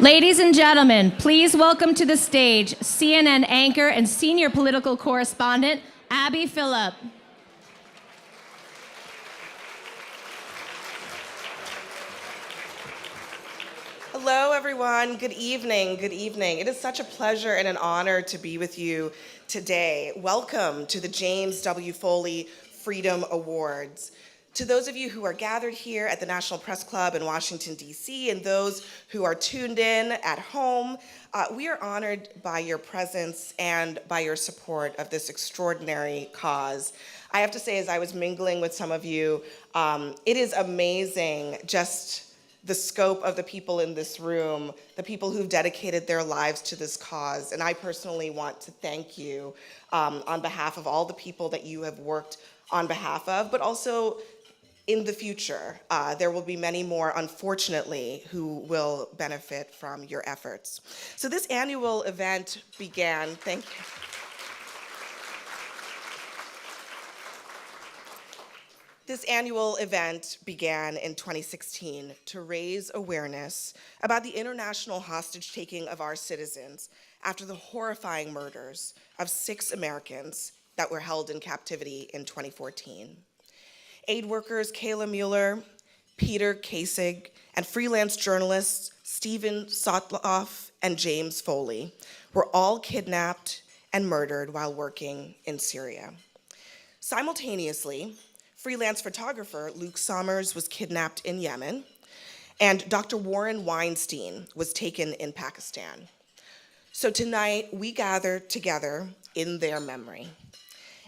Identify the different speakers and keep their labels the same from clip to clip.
Speaker 1: Ladies and gentlemen, please welcome to the stage CNN anchor and senior political correspondent, Abby Phillip.
Speaker 2: Hello, everyone. Good evening. Good evening. It is such a pleasure and an honor to be with you today. Welcome to the James W. Foley Freedom Awards. To those of you who are gathered here at the National Press Club in Washington, D.C., and those who are tuned in at home, we are honored by your presence and by your support of this extraordinary cause. I have to say, as I was mingling with some of you, it is amazing just the scope of the people in this room, the people who've dedicated their lives to this cause. And I personally want to thank you on behalf of all the people that you have worked on behalf of, but also in the future. There will be many more, unfortunately, who will benefit from your efforts. So this annual event began, thank you. This annual event began in 2016 to raise awareness about the international hostage-taking of our citizens after the horrifying murders of 6 Americans that were held in captivity in 2014. Aid workers Kayla Mueller, Peter Kasich, and freelance journalists Stephen Sotloff and James Foley were all kidnapped and murdered while working in Syria. Simultaneously, freelance photographer Luke Sommers was kidnapped in Yemen, and Dr. Warren Weinstein was taken in Pakistan. So tonight, we gather together in their memory.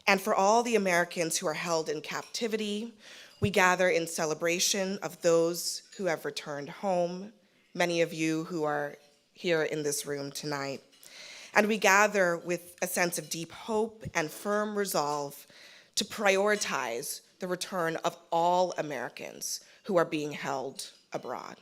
Speaker 2: And for all the Americans who are held in captivity, we gather in celebration of those who have returned home, many of you who are here in this room tonight. And we gather with a sense of deep hope and firm resolve to prioritize the return of all Americans who are being held abroad.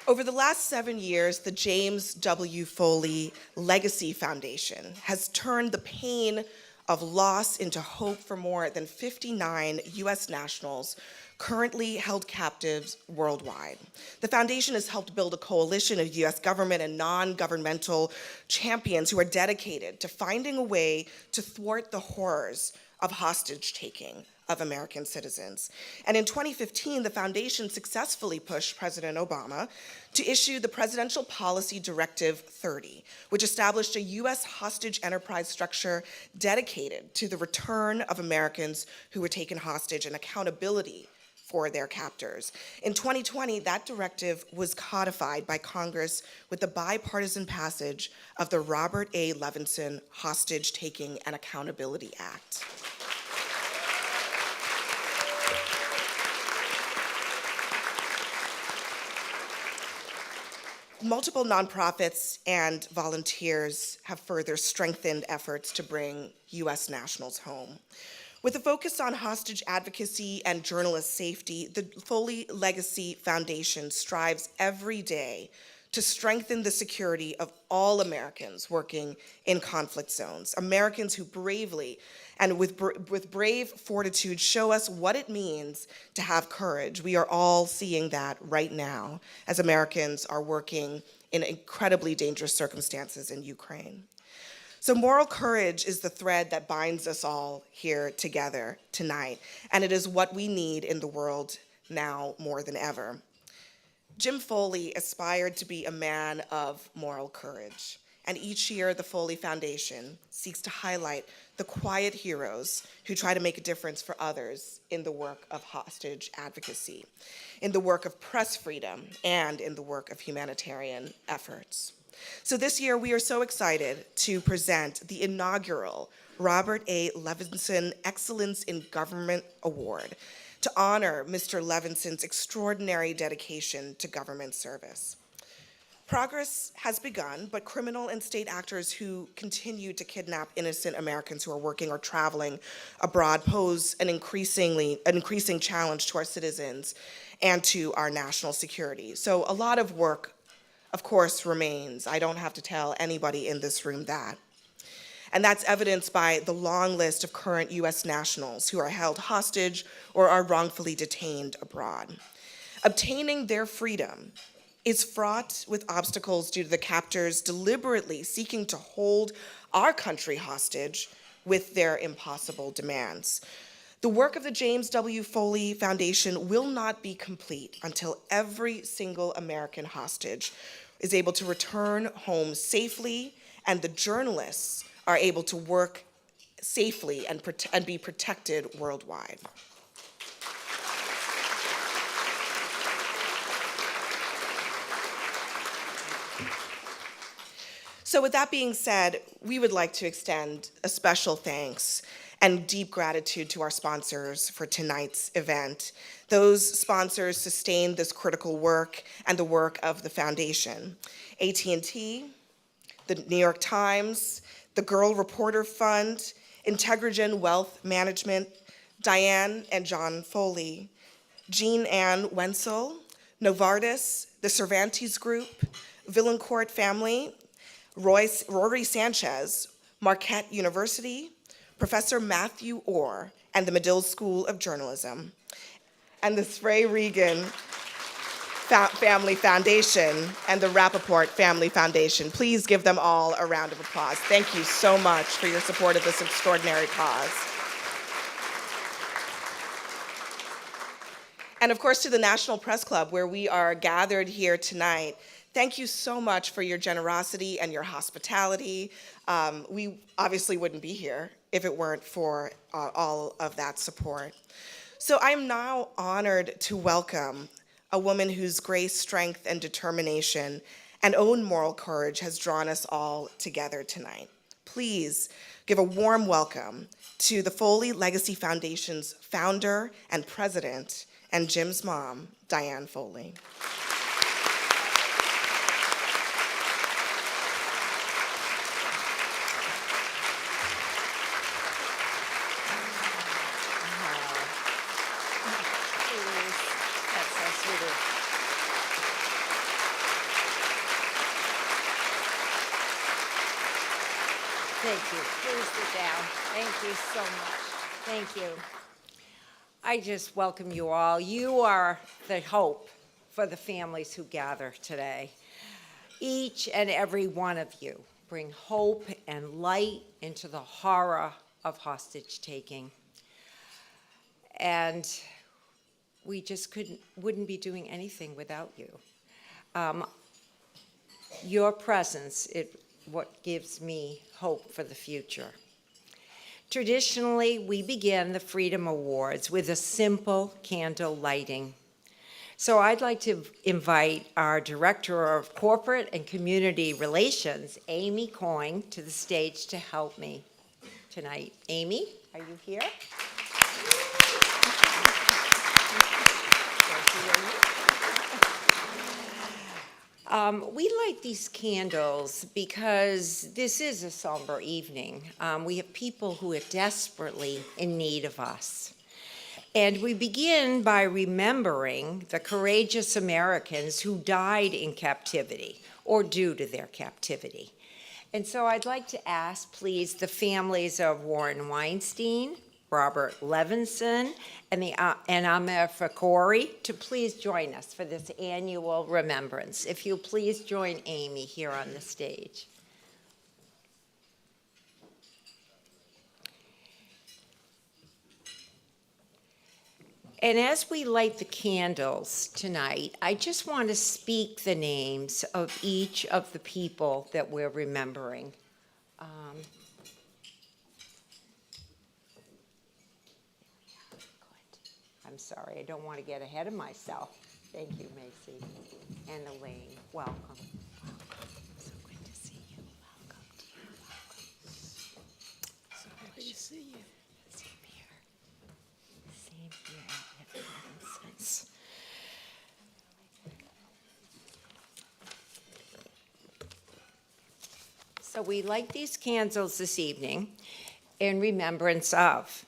Speaker 2: Over the last 7 years, the James W. Foley Legacy Foundation has turned the pain of loss into hope for more than 59 U.S. nationals currently held captives worldwide. The foundation has helped build a coalition of U.S. government and non-governmental champions who are dedicated to finding a way to thwart the horrors of hostage-taking of American citizens. And in 2015, the foundation successfully pushed President Obama to issue the Presidential Policy Directive 30, which established a U.S. hostage enterprise structure dedicated to the return of Americans who were taken hostage and accountability for their captors. In 2020, that directive was codified by Congress with the bipartisan passage of the Robert A. Levinson Hostage Taking and Accountability Act. Multiple nonprofits and volunteers have further strengthened efforts to bring U.S. nationals home. With a focus on hostage advocacy and journalist safety, the Foley Legacy Foundation strives every day to strengthen the security of all Americans working in conflict zones, Americans who bravely and with brave fortitude show us what it means to have courage. We are all seeing that right now as Americans are working in incredibly dangerous circumstances in Ukraine. So moral courage is the thread that binds us all here together tonight, and it is what we need in the world now more than ever. Jim Foley aspired to be a man of moral courage, and each year the Foley Foundation seeks to highlight the quiet heroes who try to make a difference for others in the work of hostage advocacy, in the work of press freedom, and in the work of humanitarian efforts. So this year, we are so excited to present the inaugural Robert A. Levinson Excellence in Government Award to honor Mr. Levinson's extraordinary dedication to government service. Progress has begun, but criminal and state actors who continue to kidnap innocent Americans who are working or traveling abroad pose an increasing challenge to our citizens and to our national security. So a lot of work, of course, remains. I don't have to tell anybody in this room that. And that's evidenced by the long list of current US nationals who are held hostage or are wrongfully detained abroad. Obtaining their freedom is fraught with obstacles due to the captors deliberately seeking to hold our country hostage with their impossible demands. The work of the James W. Foley Foundation will not be complete until every single American hostage is able to return home safely and the journalists are able to work safely and be protected worldwide. So with that being said, we would like to extend a special thanks and deep gratitude to our sponsors for tonight's event. Those sponsors sustained this critical work and the work of the foundation. AT&T, the New York Times, the Girl Reporter Fund, Integragen Wealth Management, Diane and John Foley, Jean Ann Wenzel, Novartis, the Cervantes Group, Villancourt Family, Rory Sanchez, Marquette University, Professor Matthew Orr, and the Medill School of Journalism, and the Spray Regan Family Foundation and the Rappaport Family Foundation. Please give them all a round of applause. Thank you so much for your support of this extraordinary cause. And of course, to the National Press Club, where we are gathered here tonight, thank you so much for your generosity and your hospitality. We obviously wouldn't be here if it weren't for all of that support. So I'm now honored to welcome a woman whose grace, strength, and determination and own moral courage has drawn us all together tonight. Please give a warm welcome to the Foley Legacy Foundation's founder and president, and Jim's mom, Diane Foley.
Speaker 3: Thank you. Please sit down. Thank you so much. Thank you. I just welcome you all. You are the hope for the families who gather today. Each and every one of you bring hope and light into the horror of hostage taking. And we just wouldn't be doing anything without you. Your presence is what gives me hope for the future. Traditionally, we begin the Freedom Awards with a simple candle lighting. So I'd like to invite our Director of Corporate and Community Relations, Amy Coyne, to the stage to help me tonight. Amy, are you here? We light these candles because this is a somber evening. We have people who are desperately in need of us. And we begin by remembering the courageous Americans who died in captivity or due to their captivity. And so I'd like to ask, please, the families of Warren Weinstein, Robert Levinson, and Amir Fakhoury to please join us for this annual remembrance. If you'll please join Amy here on the stage. And as we light the candles tonight, I just want to speak the names of each of the people that we're remembering. I'm sorry, I don't want to get ahead of myself. Thank you, Macy. And Elaine, welcome. So good to see you. Welcome, dear. Welcome. So happy to see you. Same here. Same here. Nonsense. So we light these candles this evening in remembrance of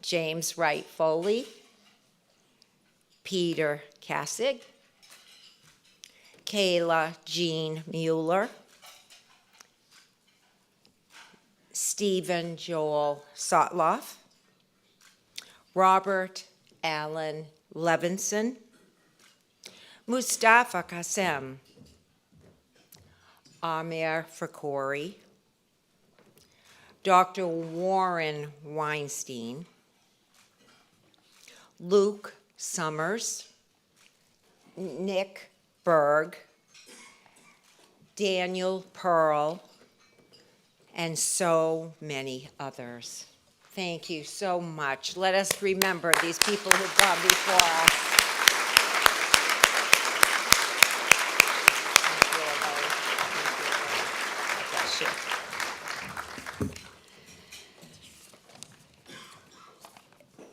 Speaker 3: James Wright Foley, Peter Kassig, Kayla Jean Mueller, Stephen Joel Sotloff, Robert Allen Levinson, Mustafa Qassem, Amir Fakori, Dr. Warren Weinstein, Luke Summers, Nick Berg, Daniel Pearl, and so many others. Thank you so much. Let us remember these people who've gone before us.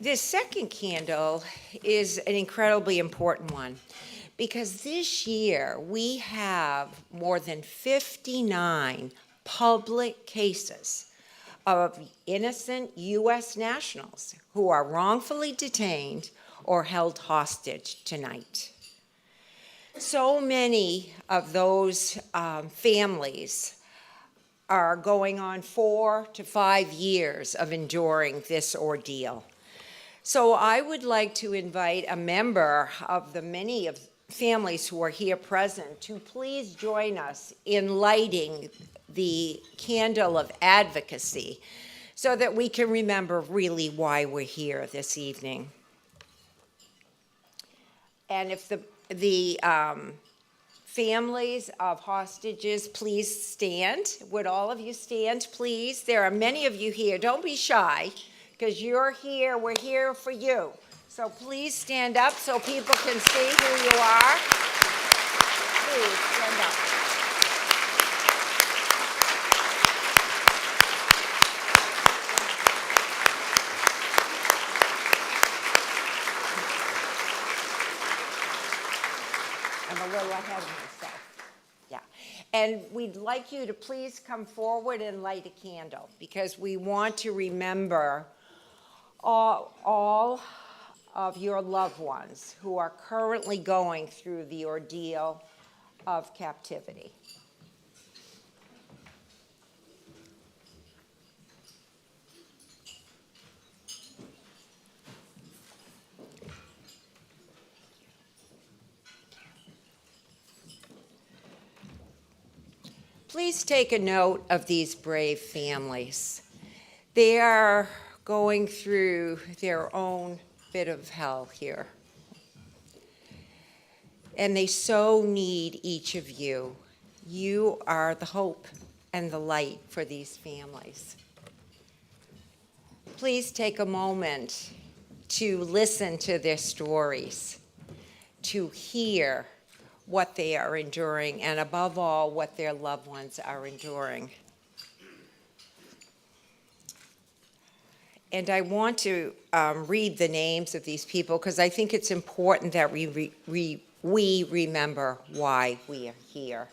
Speaker 3: This second candle is an incredibly important one because this year we have more than 59 public cases of innocent U.S. nationals who are wrongfully detained or held hostage tonight. So many of those families are going on 4 to 5 years of enduring this ordeal. So I would like to invite a member of the many of families who are here present to please join us in lighting the candle of advocacy so that we can remember really why we're here this evening. And if the families of hostages, please stand. Would all of you stand, please? There are many of you here. Don't be shy, because you're here. We're here for you. So please stand up so people can see who you are. Please stand up. I'm a little ahead of myself. Yeah. And we'd like you to please come forward and light a candle because we want to remember all of your loved ones who are currently going through the ordeal of captivity. Please take a note of these brave families. They are going through their own bit of hell here. And they so need each of you. You are the hope and the light for these families. Please take a moment to listen to their stories, to hear what they are enduring, and above all, what their loved ones are enduring. And I want to read the names of these people because I think it's important that we remember why we are here.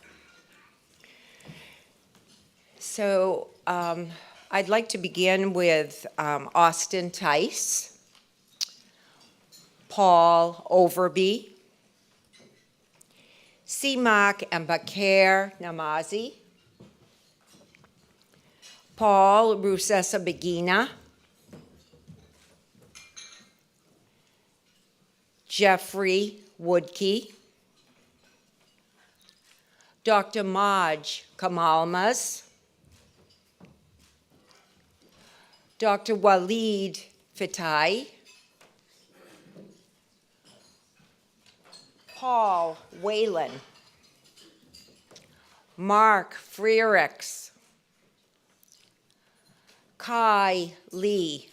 Speaker 3: So I'd like to begin with Austin Tice, Paul Overby, Simak and Bakir Namazi, Paul Rusesa Begina, Jeffrey Woodkey, Dr. Maj Kamalmas, Dr. Walid Fatai, Paul Whalen, Mark Freerix, Kai Lee,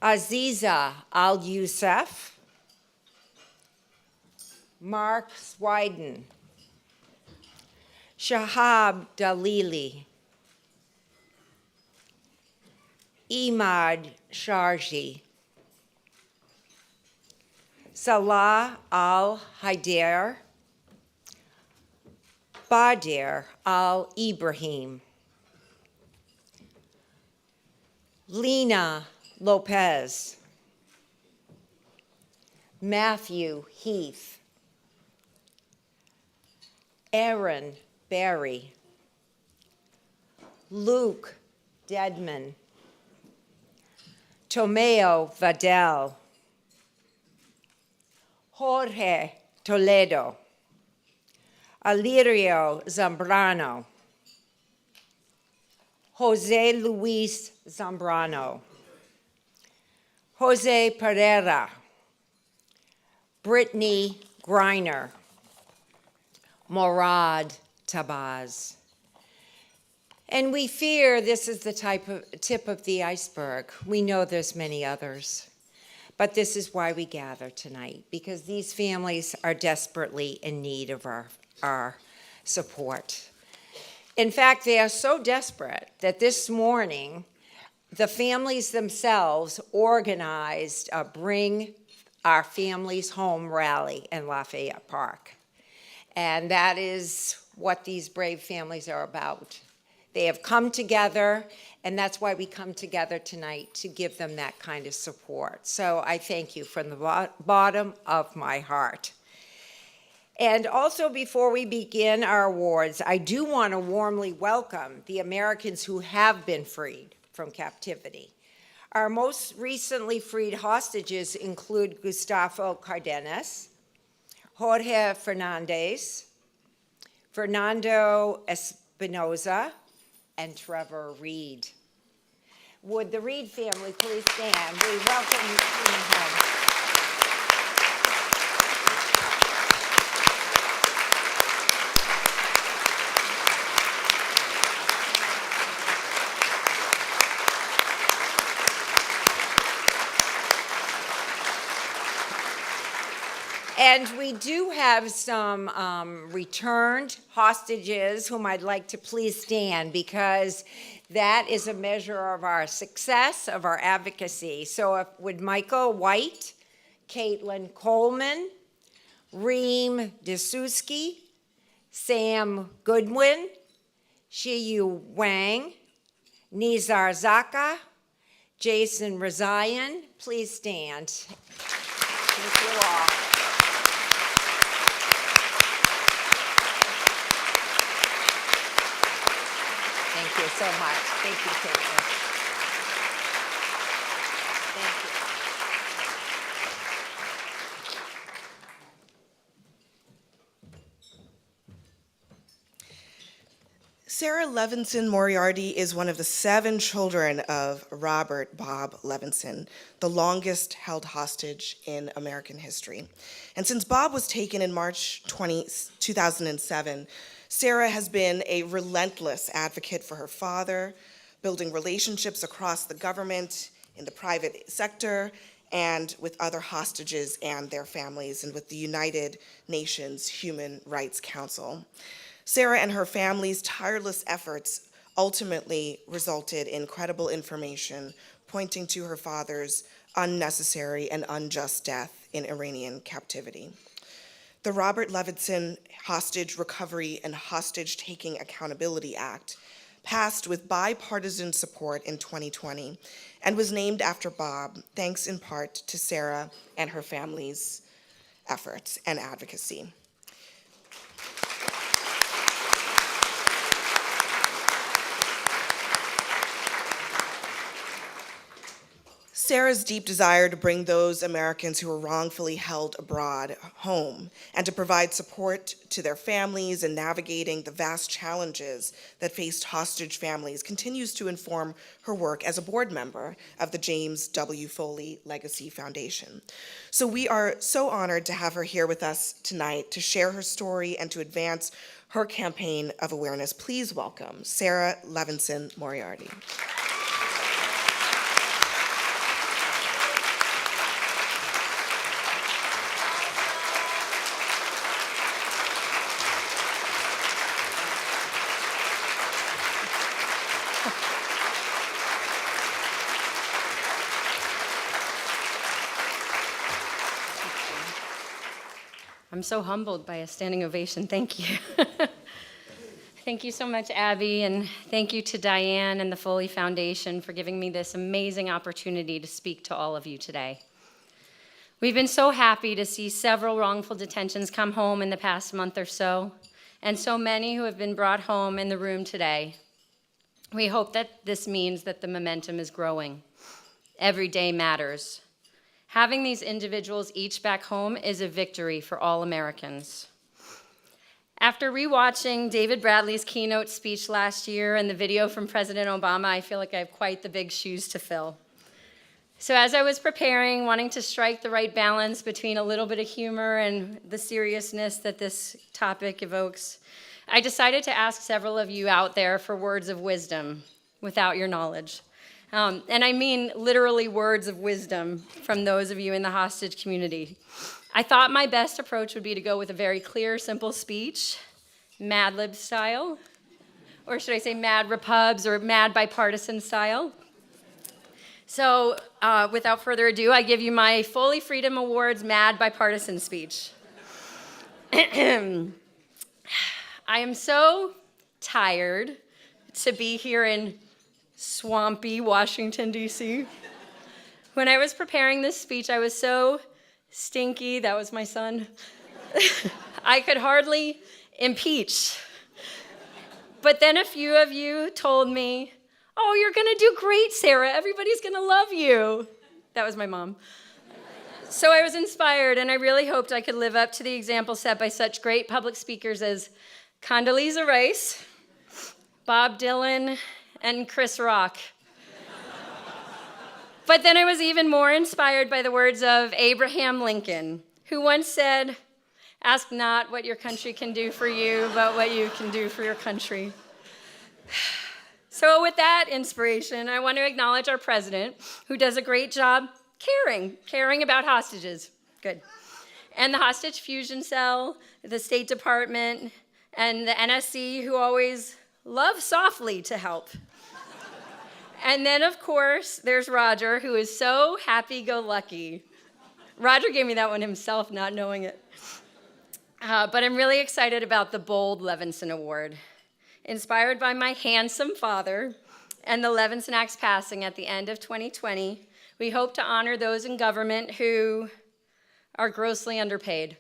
Speaker 3: Aziza Al-Youssef, Mark Swiden, Shahab Dalili, Imad Sharji, Salah Al-Haider, Badir Al-Ibrahim, Lena Lopez, Matthew Heath, Aaron Barry, Luke Dedman, Tomeo Vadel, Jorge Toledo, Alirio Zambrano, Jose Luis Zambrano, Jose Pereira, Brittany Griner, Morad Tabaz. And we fear this is the tip of the iceberg. We know there's many others. But this is why we gather tonight, because these families are desperately in need of our support. In fact, they are so desperate that this morning, the families themselves organized a Bring Our Families Home rally in Lafayette Park. And that is what these brave families are about. They have come together, and that's why we come together tonight, to give them that kind of support. So I thank you from the bottom of my heart. And also, before we begin our awards, I do want to warmly welcome the Americans who have been freed from captivity. Our most recently freed hostages include Gustavo Cardenas, Jorge Fernandez, Fernando Espinoza, and Trevor Reed. Would the Reed family please stand? We welcome you to the home. And we do have some returned hostages whom I'd like to please stand, because that is a measure of our success, of our advocacy. So would Michael White, Caitlin Coleman, Reem Dasuski, Sam Goodwin, Shiyu Wang, Nizar Zaka, Jason Razayan, please stand. Thank you all. Thank you so much. Thank you, Caitlin. Thank you.
Speaker 2: Sarah Levinson Moriarty is one of the 7 children of Robert Bob Levinson, the longest held hostage in American history. And since Bob was taken in March 2007, Sarah has been a relentless advocate for her father, building relationships across the government, in the private sector, and with other hostages and their families, and with the United Nations Human Rights Council. Sarah and her family's tireless efforts ultimately resulted in credible information pointing to her father's unnecessary and unjust death in Iranian captivity. The Robert Levinson Hostage Recovery and Hostage Taking Accountability Act passed with bipartisan support in 2020 and was named after Bob, thanks in part to Sarah and her family's efforts and advocacy. Sarah's deep desire to bring those Americans who were wrongfully held abroad home and to provide support to their families in navigating the vast challenges that faced hostage families continues to inform her work as a board member of the James W. Foley Legacy Foundation. So we are so honored to have her here with us tonight to share her story and to advance her campaign of awareness. Please welcome Sarah Levinson Moriarty.
Speaker 4: I'm so humbled by a standing ovation. Thank you. Thank you so much, Abby, and thank you to Diane and the Foley Foundation for giving me this amazing opportunity to speak to all of you today. We've been so happy to see several wrongful detentions come home in the past month or so, and so many who have been brought home in the room today. We hope that this means that the momentum is growing. Every day matters. Having these individuals each back home is a victory for all Americans. After rewatching David Bradley's keynote speech last year and the video from President Obama, I feel like I have quite the big shoes to fill. So as I was preparing, wanting to strike the right balance between a little bit of humor and the seriousness that this topic evokes, I decided to ask several of you out there for words of wisdom without your knowledge. And I mean literally words of wisdom from those of you in the hostage community. I thought my best approach would be to go with a very clear, simple speech, Mad Lib style, or should I say Mad Repubs or Mad Bipartisan style. So without further ado, I give you my Foley Freedom Awards Mad Bipartisan speech. I am so tired to be here in swampy Washington, D.C. When I was preparing this speech, I was so stinky, that was my son, I could hardly impeach. But then a few of you told me, "Oh, you're gonna do great, Sarah. Everybody's gonna love you." That was my mom. So I was inspired, and I really hoped I could live up to the example set by such great public speakers as Condoleezza Rice, Bob Dylan, and Chris Rock. But then I was even more inspired by the words of Abraham Lincoln, who once said, "Ask not what your country can do for you, but what you can do for your country." So with that inspiration, I want to acknowledge our president, who does a great job caring about hostages. Good. And the Hostage Fusion Cell, the State Department, and the NSC, who always love softly to help. And then, of course, there's Roger, who is so happy-go-lucky. Roger gave me that one himself, not knowing it. But I'm really excited about the Bold Levinson Award. Inspired by my handsome father and the Levinson Act's passing at the end of 2020, we hope to honor those in government who are grossly underpaid.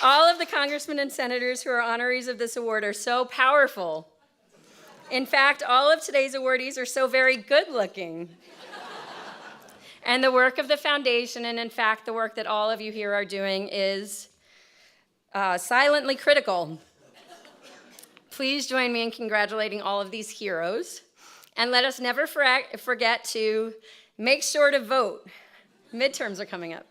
Speaker 4: All of the congressmen and senators who are honorees of this award are so powerful. In fact, all of today's awardees are so very good-looking. And the work of the foundation, and in fact, the work that all of you here are doing, is silently critical. Please join me in congratulating all of these heroes. And let us never forget to make sure to vote. Midterms are coming up.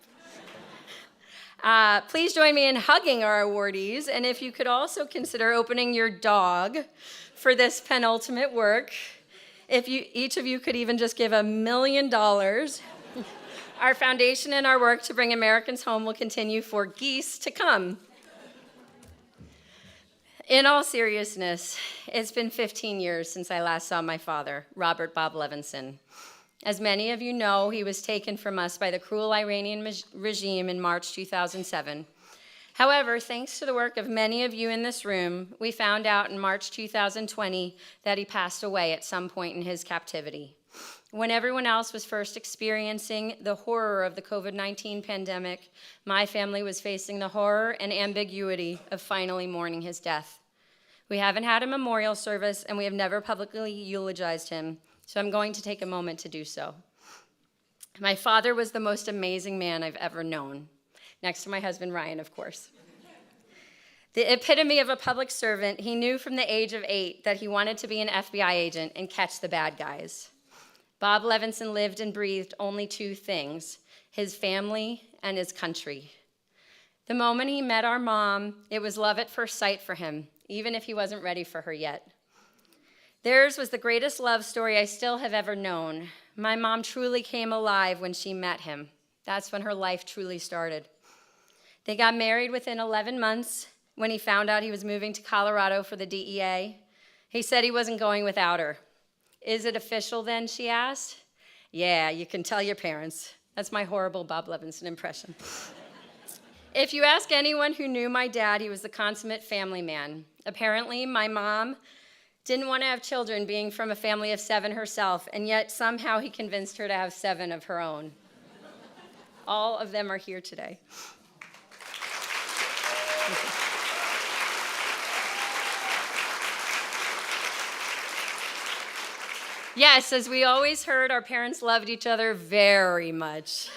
Speaker 4: Please join me in hugging our awardees, and if you could also consider opening your dog for this penultimate work, if each of you could even just give $1 million, our foundation and our work to bring Americans home will continue for geese to come. In all seriousness, it's been 15 years since I last saw my father, Robert Bob Levinson. As many of you know, he was taken from us by the cruel Iranian regime in March 2007. However, thanks to the work of many of you in this room, we found out in March 2020 that he passed away at some point in his captivity. When everyone else was first experiencing the horror of the COVID-19 pandemic, my family was facing the horror and ambiguity of finally mourning his death. We haven't had a memorial service, and we have never publicly eulogized him, so I'm going to take a moment to do so. My father was the most amazing man I've ever known, next to my husband, Ryan, of course. The epitome of a public servant, he knew from the age of 8 that he wanted to be an FBI agent and catch the bad guys. Bob Levinson lived and breathed only two things: his family and his country. The moment he met our mom, it was love at first sight for him, even if he wasn't ready for her yet. Theirs was the greatest love story I still have ever known. My mom truly came alive when she met him. That's when her life truly started. They got married within 11 months when he found out he was moving to Colorado for the DEA. He said he wasn't going without her. "Is it official then?" she asked. "Yeah, you can tell your parents." That's my horrible Bob Levinson impression. If you ask anyone who knew my dad, he was the consummate family man. Apparently, my mom didn't want to have children, being from a family of 7 herself, and yet somehow he convinced her to have 7 of her own. All of them are here today. Yes, as we always heard, our parents loved each other very much.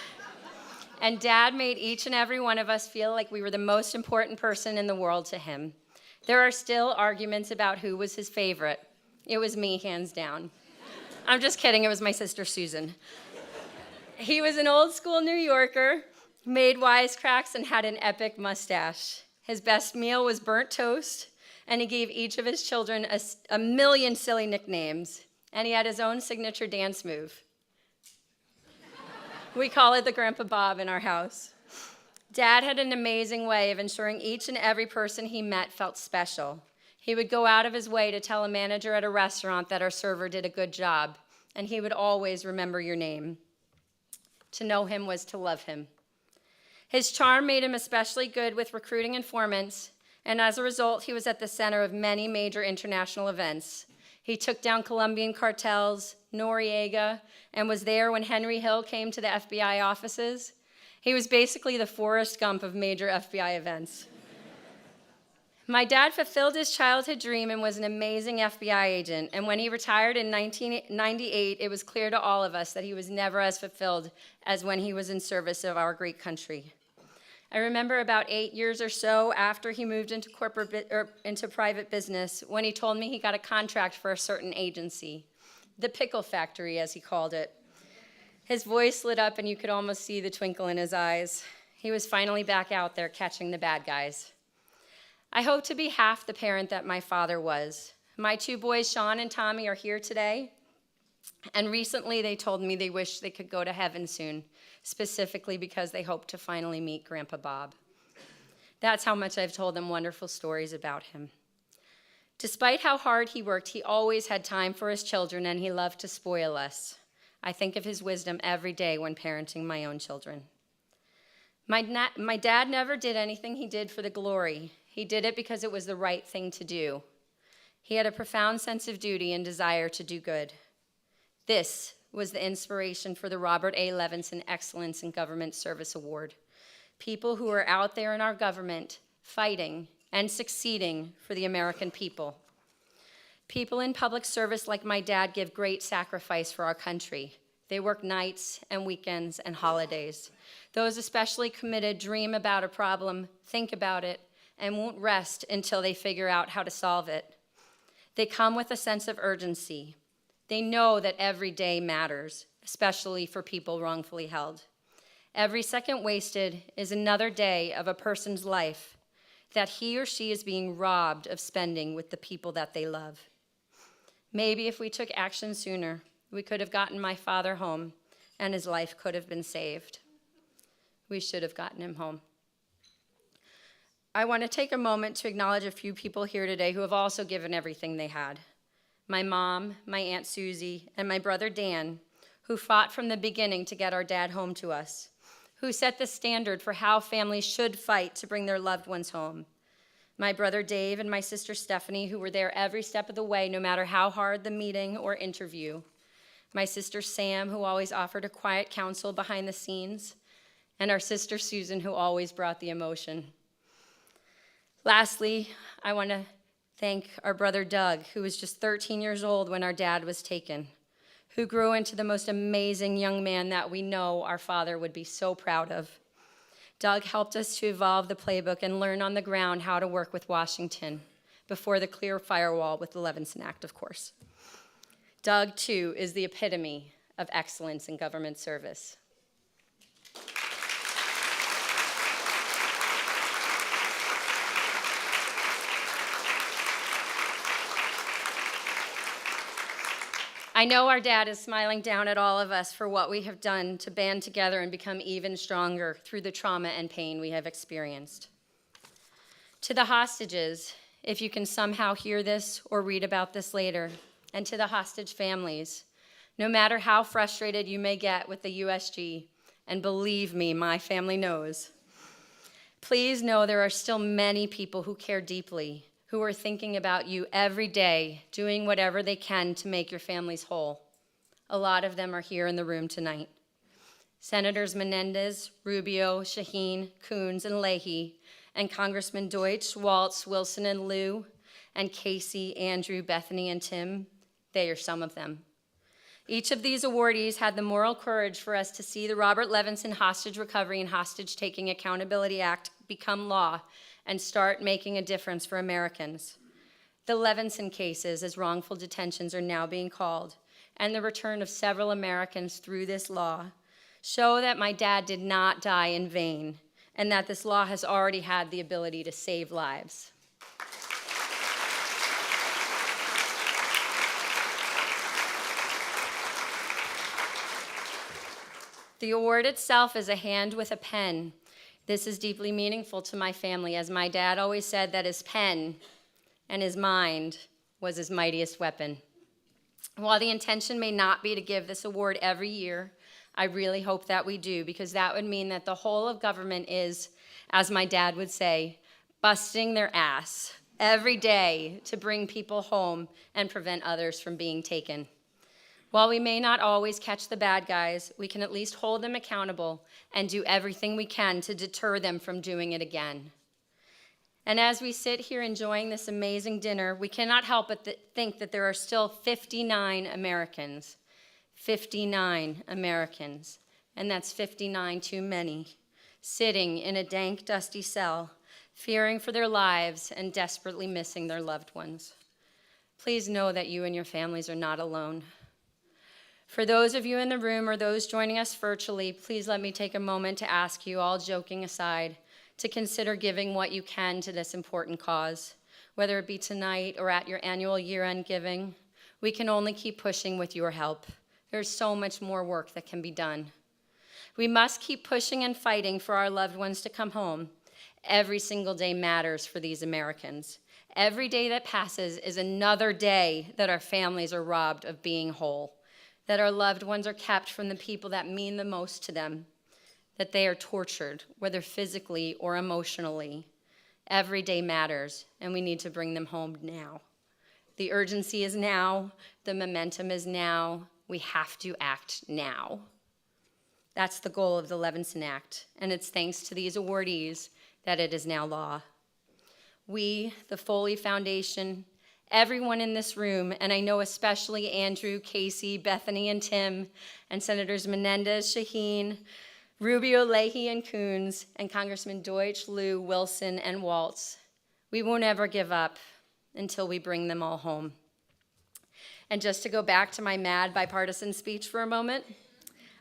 Speaker 4: And Dad made each and every one of us feel like we were the most important person in the world to him. There are still arguments about who was his favorite. It was me, hands down. I'm just kidding, it was my sister Susan. He was an old school New Yorker, made wisecracks, and had an epic mustache. His best meal was burnt toast, and he gave each of his children a million silly nicknames. And he had his own signature dance move. We call it the Grandpa Bob in our house. Dad had an amazing way of ensuring each and every person he met felt special. He would go out of his way to tell a manager at a restaurant that our server did a good job, and he would always remember your name. To know him was to love him. His charm made him especially good with recruiting informants, and as a result, he was at the center of many major international events. He took down Colombian cartels, Noriega, and was there when Henry Hill came to the FBI offices. He was basically the Forrest Gump of major FBI events. My dad fulfilled his childhood dream and was an amazing FBI agent, and when he retired in 1998, it was clear to all of us that he was never as fulfilled as when he was in service of our great country. I remember about 8 years or so after he moved into into private business when he told me he got a contract for a certain agency, the Pickle Factory, as he called it. His voice lit up and you could almost see the twinkle in his eyes. He was finally back out there catching the bad guys. I hope to be half the parent that my father was. My 2 boys, Sean and Tommy, are here today, and recently they told me they wish they could go to heaven soon, specifically because they hope to finally meet Grandpa Bob. That's how much I've told them wonderful stories about him. Despite how hard he worked, he always had time for his children, and he loved to spoil us. I think of his wisdom every day when parenting my own children. My dad never did anything he did for the glory. He did it because it was the right thing to do. He had a profound sense of duty and desire to do good. This was the inspiration for the Robert A. Levinson Excellence in Government Service Award. People who are out there in our government fighting and succeeding for the American people. People in public service like my dad give great sacrifice for our country. They work nights and weekends and holidays. Those especially committed dream about a problem, think about it, and won't rest until they figure out how to solve it. They come with a sense of urgency. They know that every day matters, especially for people wrongfully held. Every second wasted is another day of a person's life that he or she is being robbed of spending with the people that they love. Maybe if we took action sooner, we could have gotten my father home and his life could have been saved. We should have gotten him home. I want to take a moment to acknowledge a few people here today who have also given everything they had. My mom, my Aunt Susie, and my brother Dan, who fought from the beginning to get our dad home to us, who set the standard for how families should fight to bring their loved ones home. My brother Dave and my sister Stephanie, who were there every step of the way, no matter how hard the meeting or interview. My sister Sam, who always offered a quiet counsel behind the scenes. And our sister Susan, who always brought the emotion. Lastly, I want to thank our brother Doug, who was just 13 years old when our dad was taken, who grew into the most amazing young man that we know our father would be so proud of. Doug helped us to evolve the playbook and learn on the ground how to work with Washington before the clear firewall with the Levinson Act, of course. Doug, too, is the epitome of excellence in government service. I know our dad is smiling down at all of us for what we have done to band together and become even stronger through the trauma and pain we have experienced. To the hostages, if you can somehow hear this or read about this later, and to the hostage families, no matter how frustrated you may get with the USG, and believe me, my family knows, please know there are still many people who care deeply, who are thinking about you every day, doing whatever they can to make your families whole. A lot of them are here in the room tonight. Senators Menendez, Rubio, Shaheen, Coons, and Leahy, and Congressman Deutsch, Waltz, Wilson, and Lou, and Casey, Andrew, Bethany, and Tim, they are some of them. Each of these awardees had the moral courage for us to see the Robert Levinson Hostage Recovery and Hostage Taking Accountability Act become law and start making a difference for Americans. The Levinson cases, as wrongful detentions are now being called, and the return of several Americans through this law show that my dad did not die in vain and that this law has already had the ability to save lives. The award itself is a hand with a pen. This is deeply meaningful to my family, as my dad always said that his pen and his mind was his mightiest weapon. While the intention may not be to give this award every year, I really hope that we do, because that would mean that the whole of government is, as my dad would say, busting their ass every day to bring people home and prevent others from being taken. While we may not always catch the bad guys, we can at least hold them accountable and do everything we can to deter them from doing it again. And as we sit here enjoying this amazing dinner, we cannot help but think that there are still 59 Americans, and that's 59 too many, sitting in a dank, dusty cell, fearing for their lives and desperately missing their loved ones. Please know that you and your families are not alone. For those of you in the room or those joining us virtually, please let me take a moment to ask you, all joking aside, to consider giving what you can to this important cause, whether it be tonight or at your annual year-end giving. We can only keep pushing with your help. There's so much more work that can be done. We must keep pushing and fighting for our loved ones to come home. Every single day matters for these Americans. Every day that passes is another day that our families are robbed of being whole, that our loved ones are kept from the people that mean the most to them, that they are tortured, whether physically or emotionally. Every day matters, and we need to bring them home now. The urgency is now, the momentum is now, we have to act now. That's the goal of the Levinson Act, and it's thanks to these awardees that it is now law. We, the Foley Foundation, everyone in this room, and I know especially Andrew, Casey, Bethany, and Tim, and Senators Menendez, Shaheen, Rubio, Leahy, and Coons, and Congressman Deutsch, Lou, Wilson, and Waltz, we won't ever give up until we bring them all home. And just to go back to my mad bipartisan speech for a moment,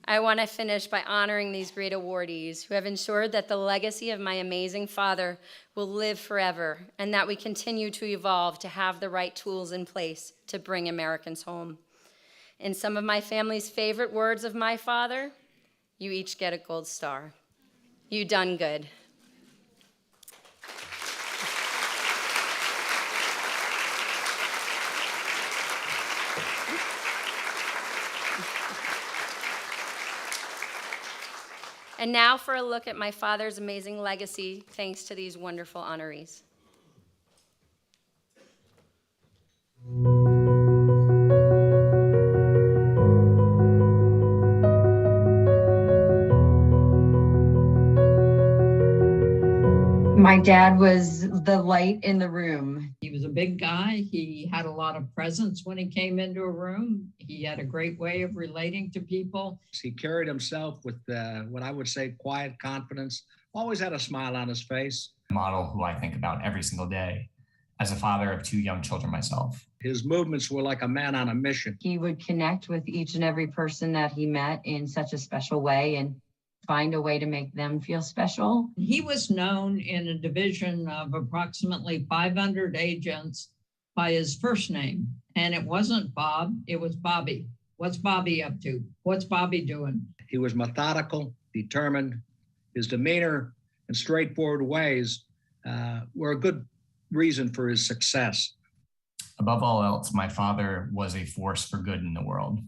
Speaker 4: I want to finish by honoring these great awardees who have ensured that the legacy of my amazing father will live forever and that we continue to evolve to have the right tools in place to bring Americans home. In some of my family's favorite words of my father, you each get a gold star. You done good. And now for a look at my father's amazing legacy, thanks to these wonderful honorees.
Speaker 5: My dad was the light in the room.
Speaker 6: He was a big guy. He had a lot of presence when he came into a room. He had a great way of relating to people.
Speaker 7: He carried himself with what I would say quiet confidence, always had a smile on his face.
Speaker 8: Model who I think about every single day as a father of 2 young children myself.
Speaker 7: His movements were like a man on a mission.
Speaker 5: He would connect with each and every person that he met in such a special way and find a way to make them feel special.
Speaker 6: He was known in a division of approximately 500 agents by his first name. And it wasn't Bob, it was Bobby. What's Bobby up to? What's Bobby doing?
Speaker 7: He was methodical, determined. His demeanor and straightforward ways were a good reason for his success.
Speaker 8: Above all else, my father was a force for good in the world.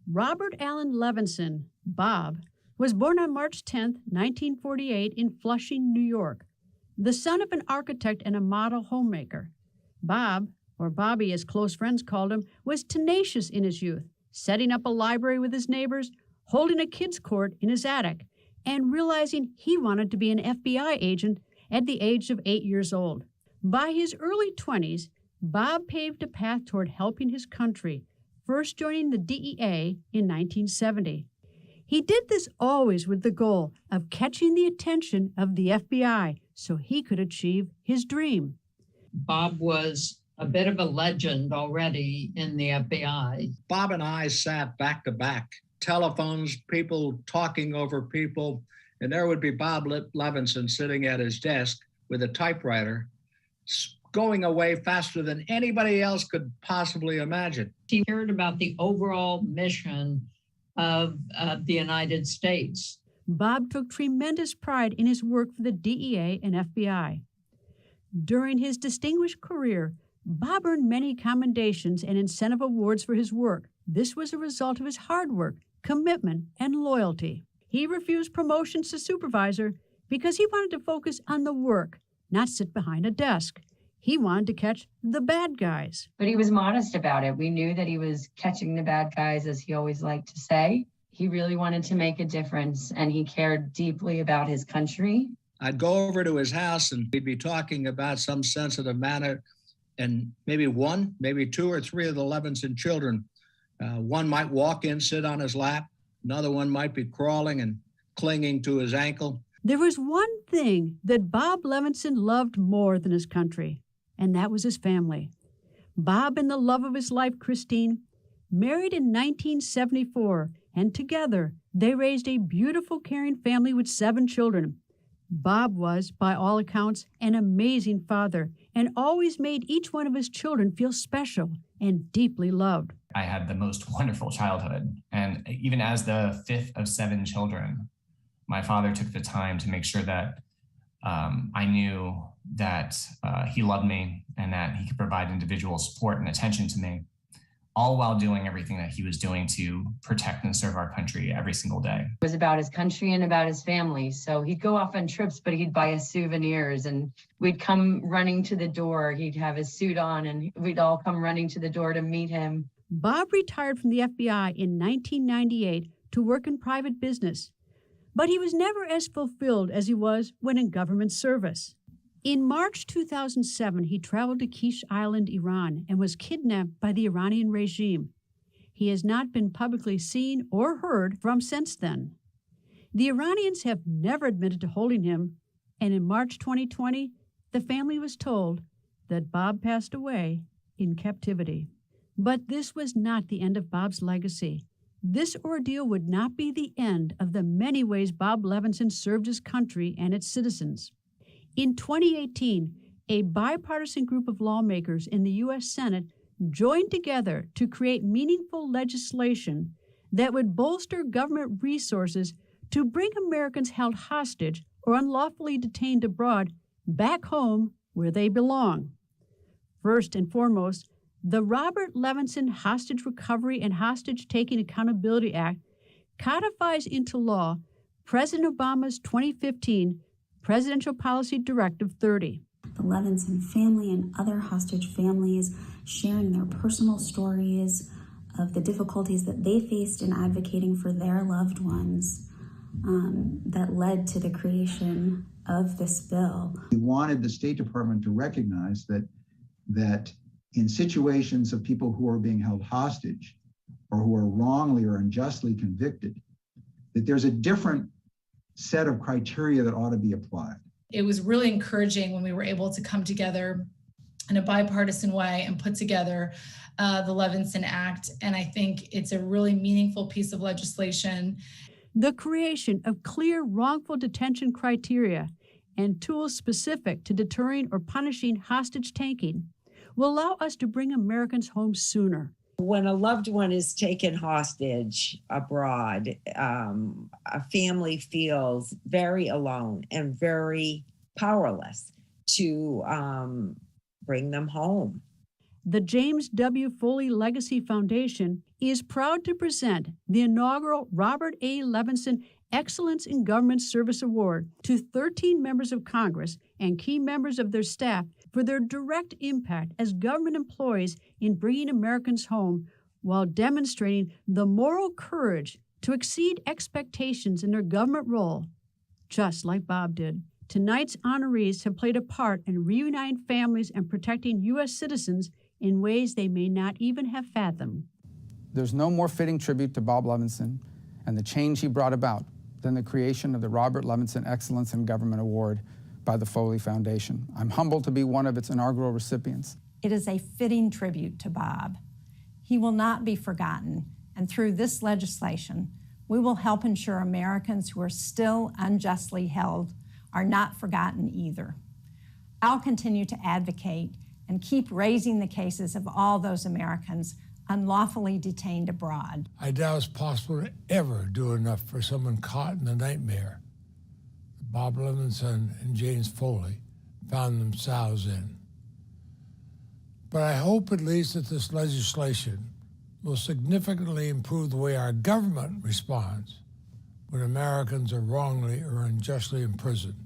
Speaker 9: Robert Allen Levinson, Bob, was born on March 10, 1948 in Flushing, New York, the son of an architect and a model homemaker. Bob, or Bobby as close friends called him, was tenacious in his youth, setting up a library with his neighbors, holding a kids' court in his attic, and realizing he wanted to be an FBI agent at the age of 8 years old. By his early 20s, Bob paved a path toward helping his country, first joining the DEA in 1970. He did this always with the goal of catching the attention of the FBI so he could achieve his dream.
Speaker 6: Bob was a bit of a legend already in the FBI.
Speaker 7: Bob and I sat back to back, telephones, people talking over people, and there would be Bob Levinson sitting at his desk with a typewriter, going away faster than anybody else could possibly imagine.
Speaker 6: He cared about the overall mission of the United States.
Speaker 9: Bob took tremendous pride in his work for the DEA and FBI. During his distinguished career, Bob earned many commendations and incentive awards for his work. This was a result of his hard work, commitment, and loyalty. He refused promotions to supervisor because he wanted to focus on the work, not sit behind a desk. He wanted to catch the bad guys.
Speaker 5: But he was modest about it. We knew that he was catching the bad guys, as he always liked to say. He really wanted to make a difference, and he cared deeply about his country.
Speaker 7: I'd go over to his house and we'd be talking about some sensitive matter, and maybe one, maybe two or three of the Levinson children, one might walk in, sit on his lap. Another one might be crawling and clinging to his ankle.
Speaker 9: There was one thing that Bob Levinson loved more than his country, and that was his family. Bob and the love of his life, Christine, married in 1974, and together they raised a beautiful, caring family with 7 children. Bob was, by all accounts, an amazing father and always made each one of his children feel special and deeply loved.
Speaker 8: I had the most wonderful childhood. And even as the 5th of 7 children, my father took the time to make sure that I knew that he loved me and that he could provide individual support and attention to me, all while doing everything that he was doing to protect and serve our country every single day.
Speaker 5: It was about his country and about his family. So he'd go off on trips, but he'd buy us souvenirs, and we'd come running to the door. He'd have his suit on, and we'd all come running to the door to meet him.
Speaker 9: Bob retired from the FBI in 1998 to work in private business, but he was never as fulfilled as he was when in government service. In March 2007, he traveled to Kish Island, Iran, and was kidnapped by the Iranian regime. He has not been publicly seen or heard from since then. The Iranians have never admitted to holding him, and in March 2020, the family was told that Bob passed away in captivity. But this was not the end of Bob's legacy. This ordeal would not be the end of the many ways Bob Levinson served his country and its citizens. In 2018, a bipartisan group of lawmakers in the U.S. Senate joined together to create meaningful legislation that would bolster government resources to bring Americans held hostage or unlawfully detained abroad back home where they belong. First and foremost, the Robert Levinson Hostage Recovery and Hostage Taking Accountability Act codifies into law President Obama's 2015 Presidential Policy Directive 30.
Speaker 10: The Levinson family and other hostage families sharing their personal stories of the difficulties that they faced in advocating for their loved ones that led to the creation of this bill.
Speaker 11: We wanted the State Department to recognize that in situations of people who are being held hostage or who are wrongly or unjustly convicted, that there's a different set of criteria that ought to be applied.
Speaker 12: It was really encouraging when we were able to come together in a bipartisan way and put together the Levinson Act. And I think it's a really meaningful piece of legislation.
Speaker 9: The creation of clear wrongful detention criteria and tools specific to deterring or punishing hostage taking will allow us to bring Americans home sooner.
Speaker 13: When a loved one is taken hostage abroad, a family feels very alone and very powerless to bring them home.
Speaker 9: The James W. Foley Legacy Foundation is proud to present the inaugural Robert A. Levinson Excellence in Government Service Award to 13 members of Congress and key members of their staff for their direct impact as government employees in bringing Americans home while demonstrating the moral courage to exceed expectations in their government role, just like Bob did. tonight's honorees have played a part in reuniting families and protecting U.S. citizens in ways they may not even have fathomed.
Speaker 14: There's no more fitting tribute to Bob Levinson and the change he brought about than the creation of the Robert Levinson Excellence in Government Award by the Foley Foundation. I'm humbled to be one of its inaugural recipients.
Speaker 15: It is a fitting tribute to Bob. He will not be forgotten, and through this legislation, we will help ensure Americans who are still unjustly held are not forgotten either. I'll continue to advocate and keep raising the cases of all those Americans unlawfully detained abroad.
Speaker 16: I doubt it's possible to ever do enough for someone caught in the nightmare that Bob Levinson and James Foley found themselves in. But I hope at least that this legislation will significantly improve the way our government responds when Americans are wrongly or unjustly imprisoned,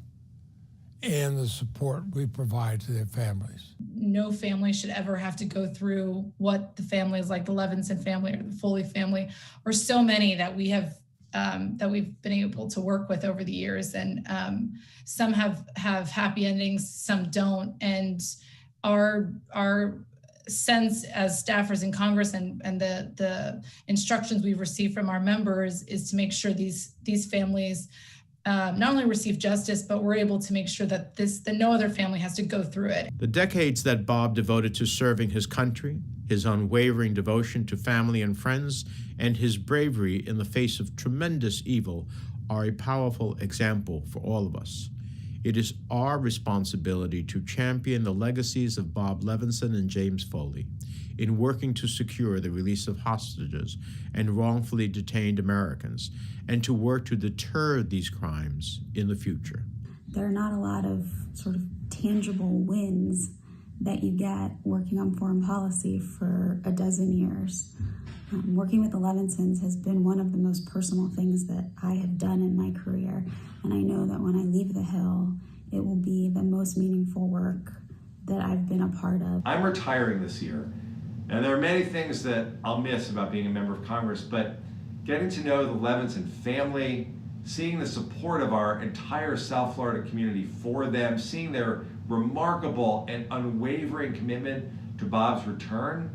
Speaker 16: and the support we provide to their families.
Speaker 12: No family should ever have to go through what the families like the Levinson family or the Foley family, or so many that we have that we've been able to work with over the years. And some have happy endings, some don't. And our sense as staffers in Congress and the instructions we've received from our members is to make sure these families not only receive justice, but we're able to make sure that no other family has to go through it.
Speaker 17: The decades that Bob devoted to serving his country, his unwavering devotion to family and friends, and his bravery in the face of tremendous evil are a powerful example for all of us. It is our responsibility to champion the legacies of Bob Levinson and James Foley in working to secure the release of hostages and wrongfully detained Americans, and to work to deter these crimes in the future.
Speaker 10: There are not a lot of sort of tangible wins that you get working on foreign policy for a dozen years. Working with the Levinsons has been one of the most personal things that I have done in my career, and I know that when I leave the Hill, it will be the most meaningful work that I've been a part of.
Speaker 18: I'm retiring this year, and there are many things that I'll miss about being a member of Congress, but getting to know the Levinson family, seeing the support of our entire South Florida community for them, seeing their remarkable and unwavering commitment to Bob's return,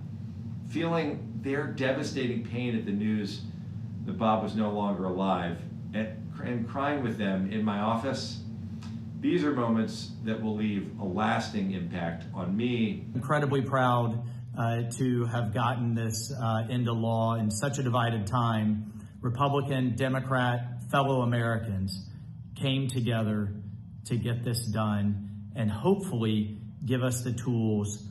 Speaker 18: feeling their devastating pain at the news that Bob was no longer alive, and crying with them in my office, these are moments that will leave a lasting impact on me.
Speaker 19: Incredibly proud to have gotten this into law in such a divided time. Republican, Democrat, fellow Americans came together to get this done and hopefully give us the tools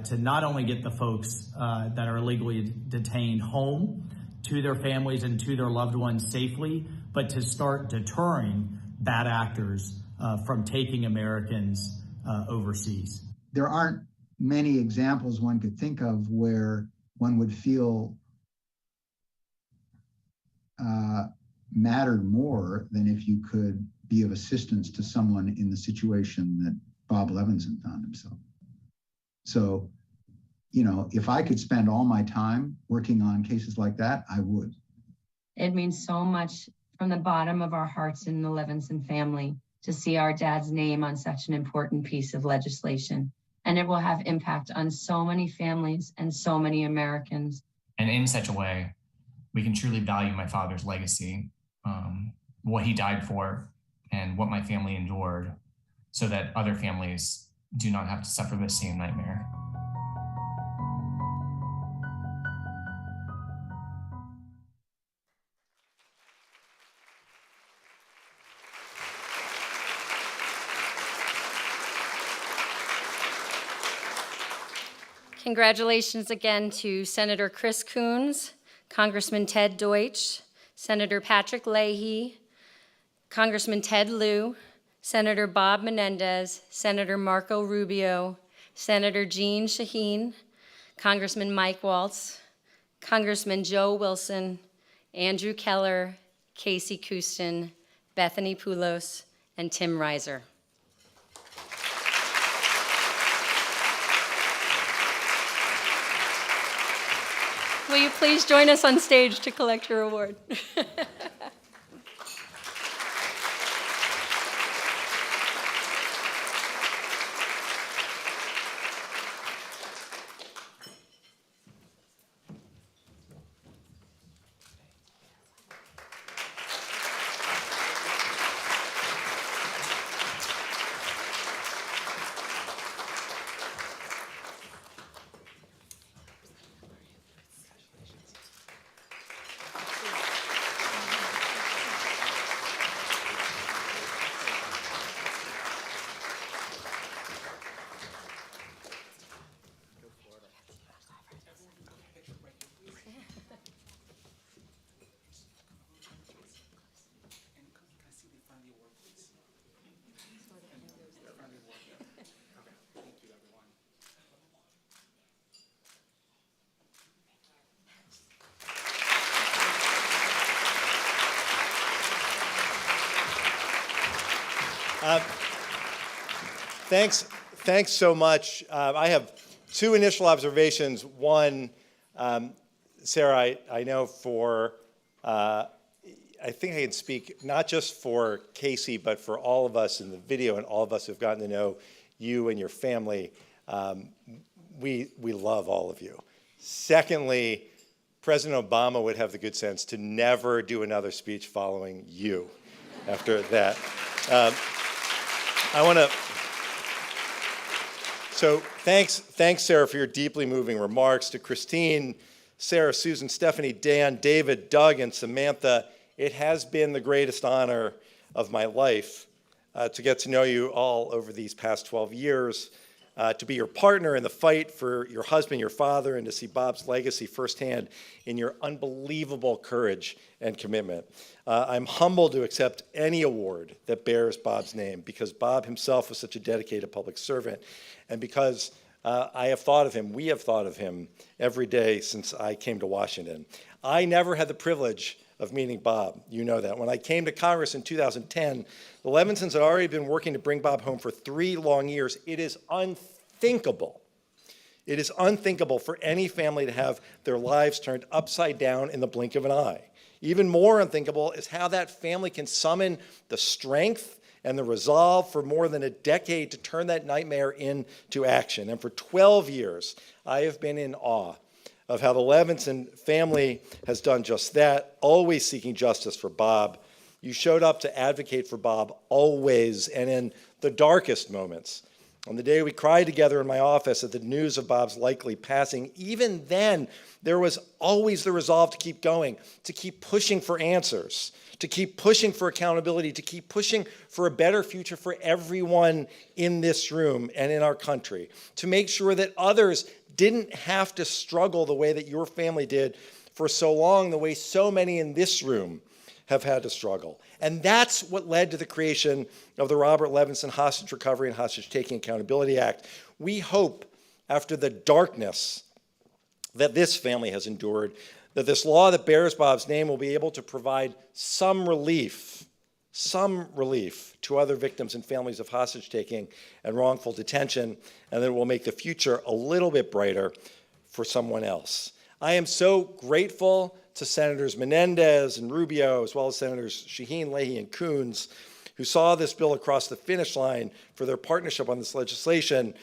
Speaker 19: to not only get the folks that are illegally detained home to their families and to their loved ones safely, but to start deterring bad actors from taking Americans overseas.
Speaker 11: There aren't many examples one could think of where one would feel mattered more than if you could be of assistance to someone in the situation that Bob Levinson found himself. So, if I could spend all my time working on cases like that, I would.
Speaker 5: It means so much from the bottom of our hearts in the Levinson family to see our dad's name on such an important piece of legislation. And it will have impact on so many families and so many Americans.
Speaker 8: And in such a way, we can truly value my father's legacy, what he died for, and what my family endured, so that other families do not have to suffer the same nightmare.
Speaker 4: Congratulations again to Senator Chris Coons, Congressman Ted Deutsch, Senator Patrick Leahy, Congressman Ted Lieu, Senator Bob Menendez, Senator Marco Rubio, Senator Jean Shaheen, Congressman Mike Waltz, Congressman Joe Wilson, Andrew Keller, Casey Kustin, Bethany Poulos, and Tim Reiser. Will you please join us on stage to collect your award?
Speaker 20: Thanks so much. I have two initial observations. One, Sarah, I know I think I can speak not just for Casey, but for all of us in the video and all of us who've gotten to know you and your family. We love all of you. Secondly, President Obama would have the good sense to never do another speech following you after that. So thanks, Sarah, for your deeply moving remarks. To Christine, Sarah, Susan, Stephanie, Dan, David, Doug, and Samantha, it has been the greatest honor of my life to get to know you all over these past 12 years, to be your partner in the fight for your husband, your father, and to see Bob's legacy firsthand in your unbelievable courage and commitment. I'm humbled to accept any award that bears Bob's name because Bob himself was such a dedicated public servant, and because I have thought of him, we have thought of him every day since I came to Washington. I never had the privilege of meeting Bob. You know that. When I came to Congress in 2010, the Levinsons had already been working to bring Bob home for 3 long years. It is unthinkable. It is unthinkable for any family to have their lives turned upside down in the blink of an eye. Even more unthinkable is how that family can summon the strength and the resolve for more than a decade to turn that nightmare into action. And for 12 years, I have been in awe of how the Levinson family has done just that, always seeking justice for Bob. You showed up to advocate for Bob always, and in the darkest moments. On the day we cried together in my office at the news of Bob's likely passing, even then, there was always the resolve to keep going, to keep pushing for answers, to keep pushing for accountability, to keep pushing for a better future for everyone in this room and in our country, to make sure that others didn't have to struggle the way that your family did for so long, the way so many in this room have had to struggle. And that's what led to the creation of the Robert Levinson Hostage Recovery and Hostage Taking Accountability Act. We hope, after the darkness that this family has endured, that this law that bears Bob's name will be able to provide some relief to other victims and families of hostage taking and wrongful detention, and that it will make the future a little bit brighter for someone else. I am so grateful to Senators Menendez and Rubio, as well as Senators Shaheen, Leahy, and Coons, who saw this bill across the finish line for their partnership on this legislation,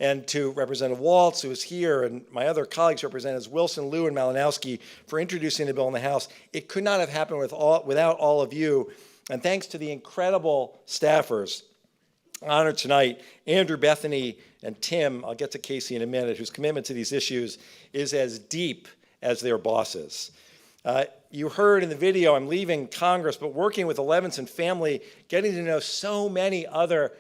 Speaker 20: and to Representative Waltz, who is here, and my other colleagues, Representatives Wilson, Lieu, and Malinowski, for introducing the bill in the House. It could not have happened without all of you. And thanks to the incredible staffers honored tonight, Andrew, Bethany, and Tim, I'll get to Casey in a minute, whose commitment to these issues is as deep as their bosses. You heard in the video, I'm leaving Congress, but working with the Levinson family, getting to know so many other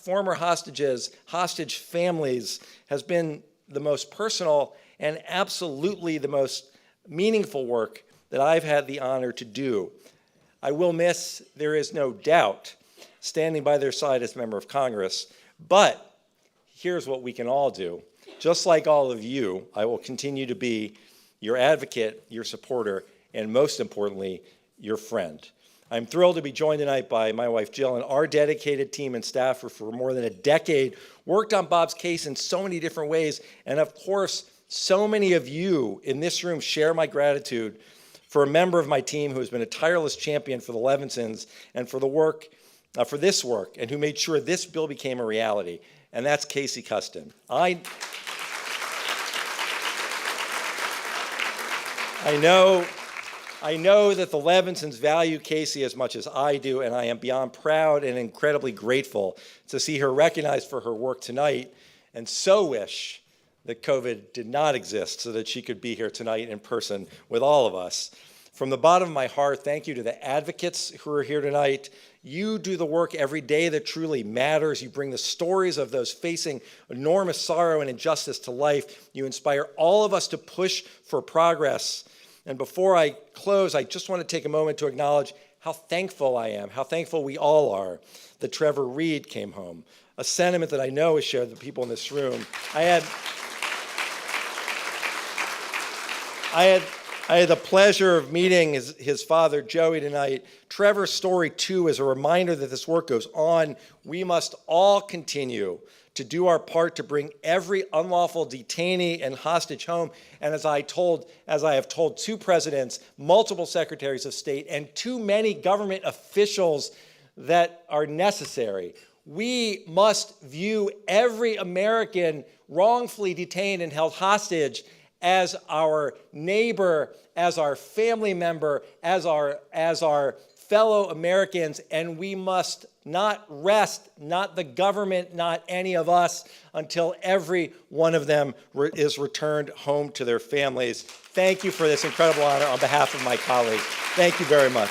Speaker 20: former hostages, hostage families, has been the most personal and absolutely the most meaningful work that I've had the honor to do. I will miss, there is no doubt, standing by their side as a member of Congress, but here's what we can all do. Just like all of you, I will continue to be your advocate, your supporter, and most importantly, your friend. I'm thrilled to be joined tonight by my wife, Jill, and our dedicated team and staff who for more than a decade worked on Bob's case in so many different ways. And of course, so many of you in this room share my gratitude for a member of my team who has been a tireless champion for the Levinsons and for the work, for this work, and who made sure this bill became a reality. And that's Casey Custon. I know that the Levinsons value Casey as much as I do, and I am beyond proud and incredibly grateful to see her recognized for her work tonight, and so wish that COVID did not exist so that she could be here tonight in person with all of us. From the bottom of my heart, thank you to the advocates who are here tonight. You do the work every day that truly matters. You bring the stories of those facing enormous sorrow and injustice to life. You inspire all of us to push for progress. And before I close, I just want to take a moment to acknowledge how thankful I am, how thankful we all are that Trevor Reed came home, a sentiment that I know is shared with the people in this room. I I had the pleasure of meeting his father, Joey, tonight. Trevor's story, too, is a reminder that this work goes on. We must all continue to do our part to bring every unlawful detainee and hostage home. And as I have told 2 presidents, multiple secretaries of state, and too many government officials that are necessary, we must view every American wrongfully detained and held hostage as our neighbor, as our family member, as our fellow Americans, and we must not rest, not the government, not any of us, until every one of them is returned home to their families. Thank you for this incredible honor on behalf of my colleague. Thank you very much.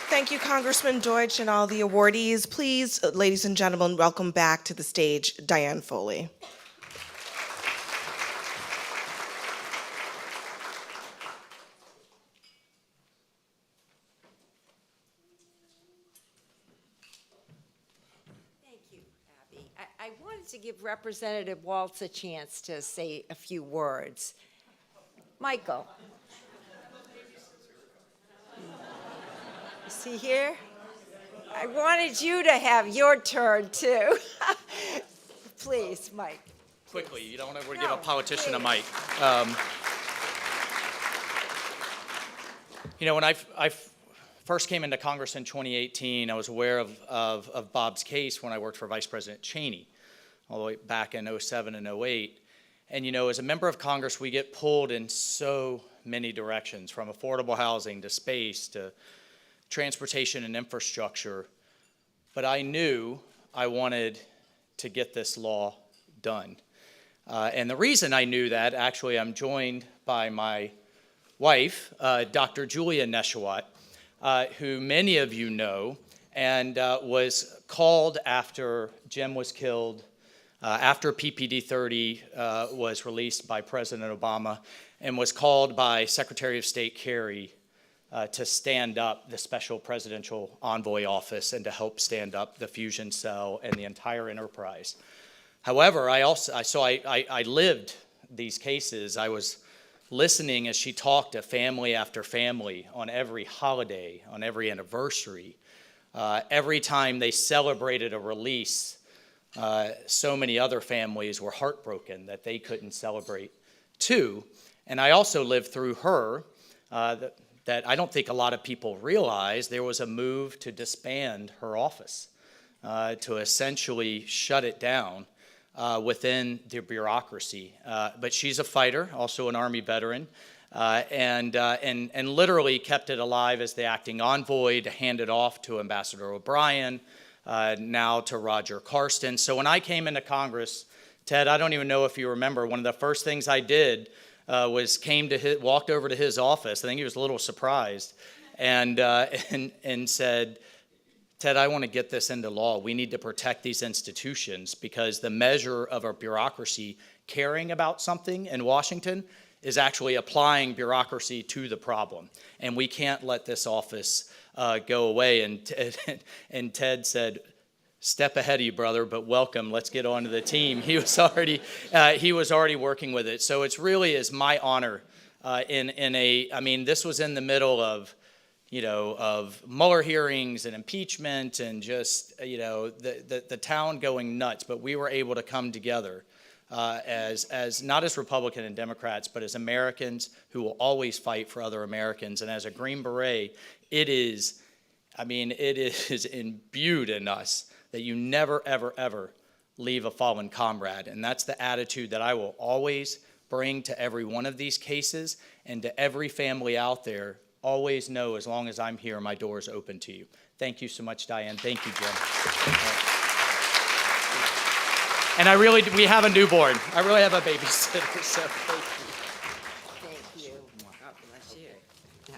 Speaker 2: Thank you, Congressman Deutsch, and all the awardees. Please, ladies and gentlemen, welcome back to the stage Diane Foley.
Speaker 3: Thank you, Abby. I wanted to give Representative Waltz a chance to say a few words. Michael. Is he here? I wanted you to have your turn, too. Please, Mike.
Speaker 21: Quickly, you don't want to give a politician a mic. When I first came into Congress in 2018, I was aware of Bob's case when I worked for Vice President Cheney, all the way back in 07 and 08. And, as a member of Congress, we get pulled in so many directions, from affordable housing to space to transportation and infrastructure, but I knew I wanted to get this law done. And the reason I knew that, actually, I'm joined by my wife, Dr. Julia Neshawat, who many of you know, and was called after Jim was killed, after PPD 30 was released by President Obama, and was called by Secretary of State Kerry to stand up the Special Presidential Envoy Office and to help stand up the fusion cell and the entire enterprise. However, I lived these cases. I was listening as she talked to family after family on every holiday, on every anniversary. Every time they celebrated a release, so many other families were heartbroken that they couldn't celebrate too. And I also lived through her that I don't think a lot of people realize there was a move to disband her office, to essentially shut it down within the bureaucracy. But she's a fighter, also an Army veteran, and literally kept it alive as the acting envoy to hand it off to Ambassador O'Brien, now to Roger Karsten. So when I came into Congress, Ted, I don't even know if you remember, one of the first things I did was walked over to his office. I think he was a little surprised, and said, "Ted, I want to get this into law. We need to protect these institutions, because the measure of our bureaucracy caring about something in Washington is actually applying bureaucracy to the problem, and we can't let this office go away." And Ted said, "Step ahead of you, brother, but welcome. Let's get on to the team." He was already working with it. So it's really is my honor. This was in the middle of Mueller hearings and impeachment and just the town going nuts. But we were able to come together as not as Republican and Democrats, but as Americans who will always fight for other Americans. And as a Green Beret, it is imbued in us that you never, ever, ever leave a fallen comrade. And that's the attitude that I will always bring to every one of these cases, and to every family out there. Always know, as long as I'm here, my door is open to you. Thank you so much, Diane. Thank you, Jim. And we have a newborn. I really have a babysitter, so thank you.
Speaker 3: Thank you. God bless you. Yeah.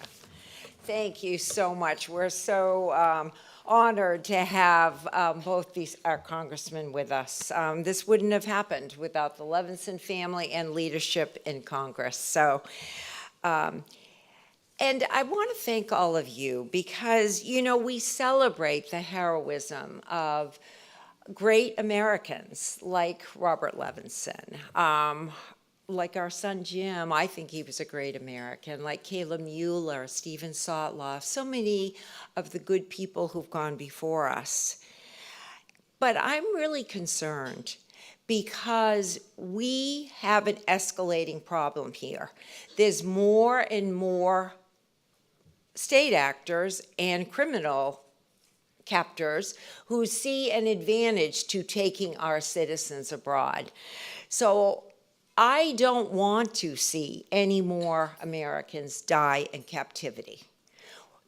Speaker 3: Thank you so much. We're so honored to have both our congressmen with us. This wouldn't have happened without the Levinson family and leadership in Congress. So, and I want to thank all of you, because, we celebrate the heroism of great Americans like Robert Levinson, like our son Jim. I think he was a great American, like Kayla Mueller, Stephen Sotloff, so many of the good people who've gone before us. But I'm really concerned because we have an escalating problem here. There's more and more state actors and criminal captors who see an advantage to taking our citizens abroad. So I don't want to see any more Americans die in captivity.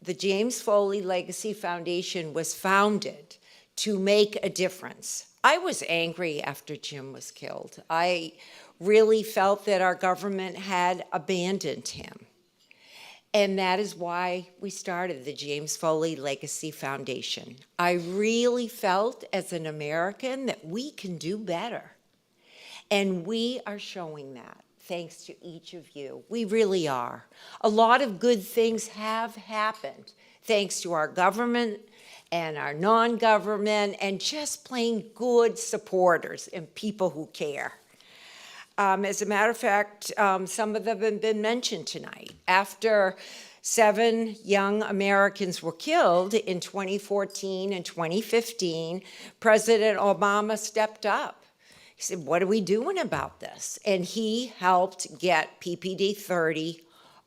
Speaker 3: The James Foley Legacy Foundation was founded to make a difference. I was angry after Jim was killed. I really felt that our government had abandoned him. And that is why we started the James Foley Legacy Foundation. I really felt as an American that we can do better. And we are showing that, thanks to each of you. We really are. A lot of good things have happened, thanks to our government and our non-government and just plain good supporters and people who care. As a matter of fact, some of them have been mentioned tonight. After 7 young Americans were killed in 2014 and 2015, President Obama stepped up. He said, what are we doing about this? And he helped get PPD 30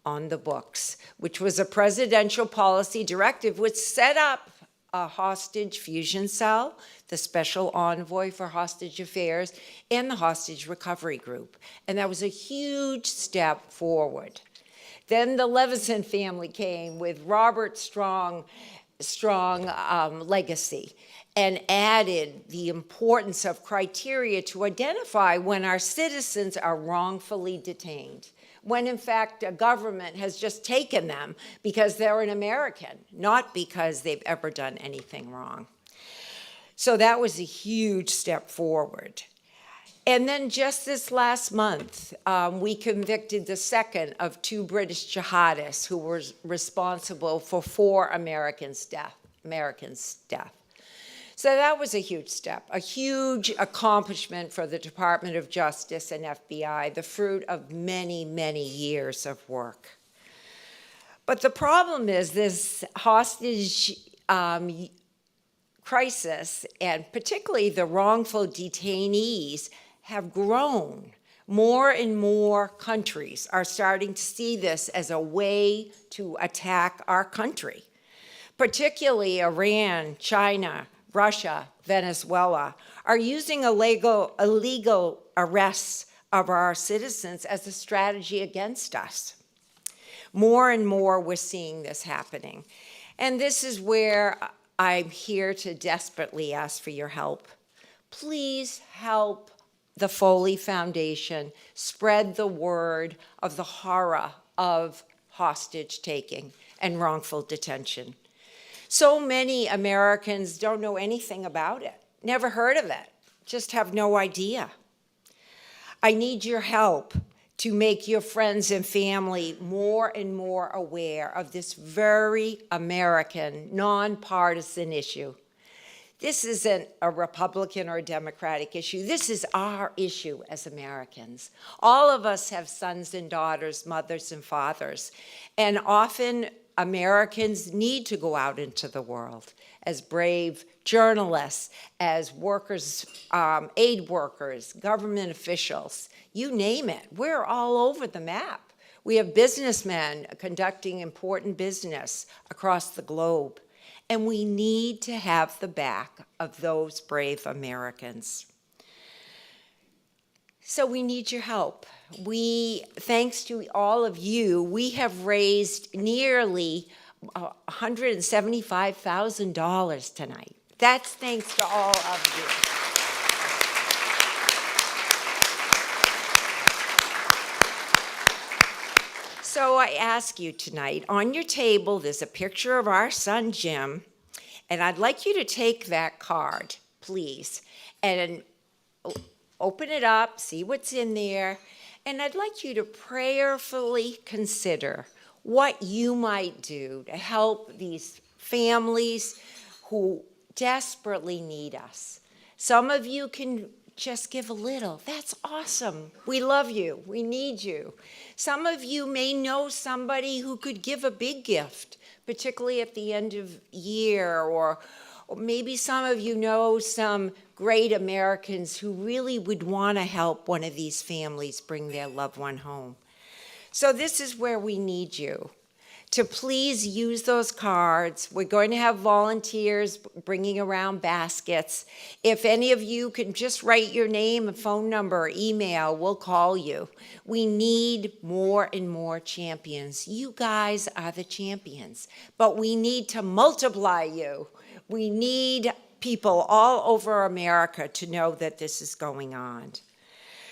Speaker 3: on the books, which was a presidential policy directive which set up a hostage fusion cell, the special envoy for hostage affairs, and the hostage recovery group. And that was a huge step forward. Then the Levinson family came with Robert's strong legacy and added the importance of criteria to identify when our citizens are wrongfully detained, when in fact a government has just taken them because they're an American, not because they've ever done anything wrong. So that was a huge step forward. And then just this last month, we convicted the second of 2 British jihadists who were responsible for 4 Americans' death. So that was a huge step, a huge accomplishment for the Department of Justice and FBI, the fruit of many, many years of work. But the problem is this hostage crisis, and particularly the wrongful detainees, have grown. More and more countries are starting to see this as a way to attack our country, particularly Iran, China, Russia, Venezuela, are using illegal arrests of our citizens as a strategy against us. More and more we're seeing this happening. And this is where I'm here to desperately ask for your help. Please help the Foley Foundation spread the word of the horror of hostage taking and wrongful detention. So many Americans don't know anything about it, never heard of it, just have no idea. I need your help to make your friends and family more and more aware of this very American, nonpartisan issue. This isn't a Republican or a Democratic issue. This is our issue as Americans. All of us have sons and daughters, mothers and fathers, and often Americans need to go out into the world as brave journalists, as workers, aid workers, government officials, you name it. We're all over the map. We have businessmen conducting important business across the globe, and we need to have the back of those brave Americans. So we need your help. Thanks to all of you, we have raised nearly $175,000 tonight. That's thanks to all of you. So I ask you tonight, on your table, there's a picture of our son, Jim, and I'd like you to take that card, please, and open it up, see what's in there, and I'd like you to prayerfully consider what you might do to help these families who desperately need us. Some of you can just give a little. That's awesome. We love you. We need you. Some of you may know somebody who could give a big gift, particularly at the end of year, or maybe some of you know some great Americans who really would want to help one of these families bring their loved one home. So this is where we need you to please use those cards. We're going to have volunteers bringing around baskets. If any of you can just write your name, a phone number, or email, we'll call you. We need more and more champions. You guys are the champions, but we need to multiply you. We need people all over America to know that this is going on.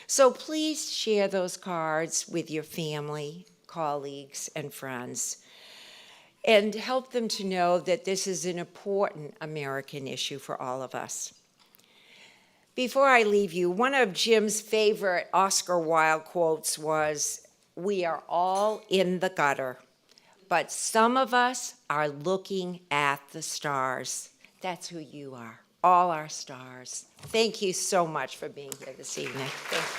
Speaker 3: So please share those cards with your family, colleagues, and friends, and help them to know that this is an important American issue for all of us. Before I leave you, one of Jim's favorite Oscar Wilde quotes was, "We are all in the gutter, but some of us are looking at the stars." That's who you are, all our stars. Thank you so much for being here this evening. Thank you.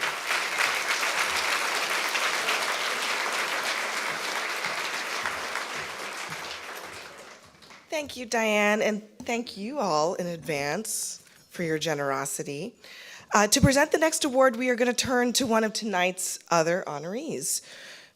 Speaker 2: Thank you, Diane, and thank you all in advance for your generosity. To present the next award, we are going to turn to one of tonight's other honorees,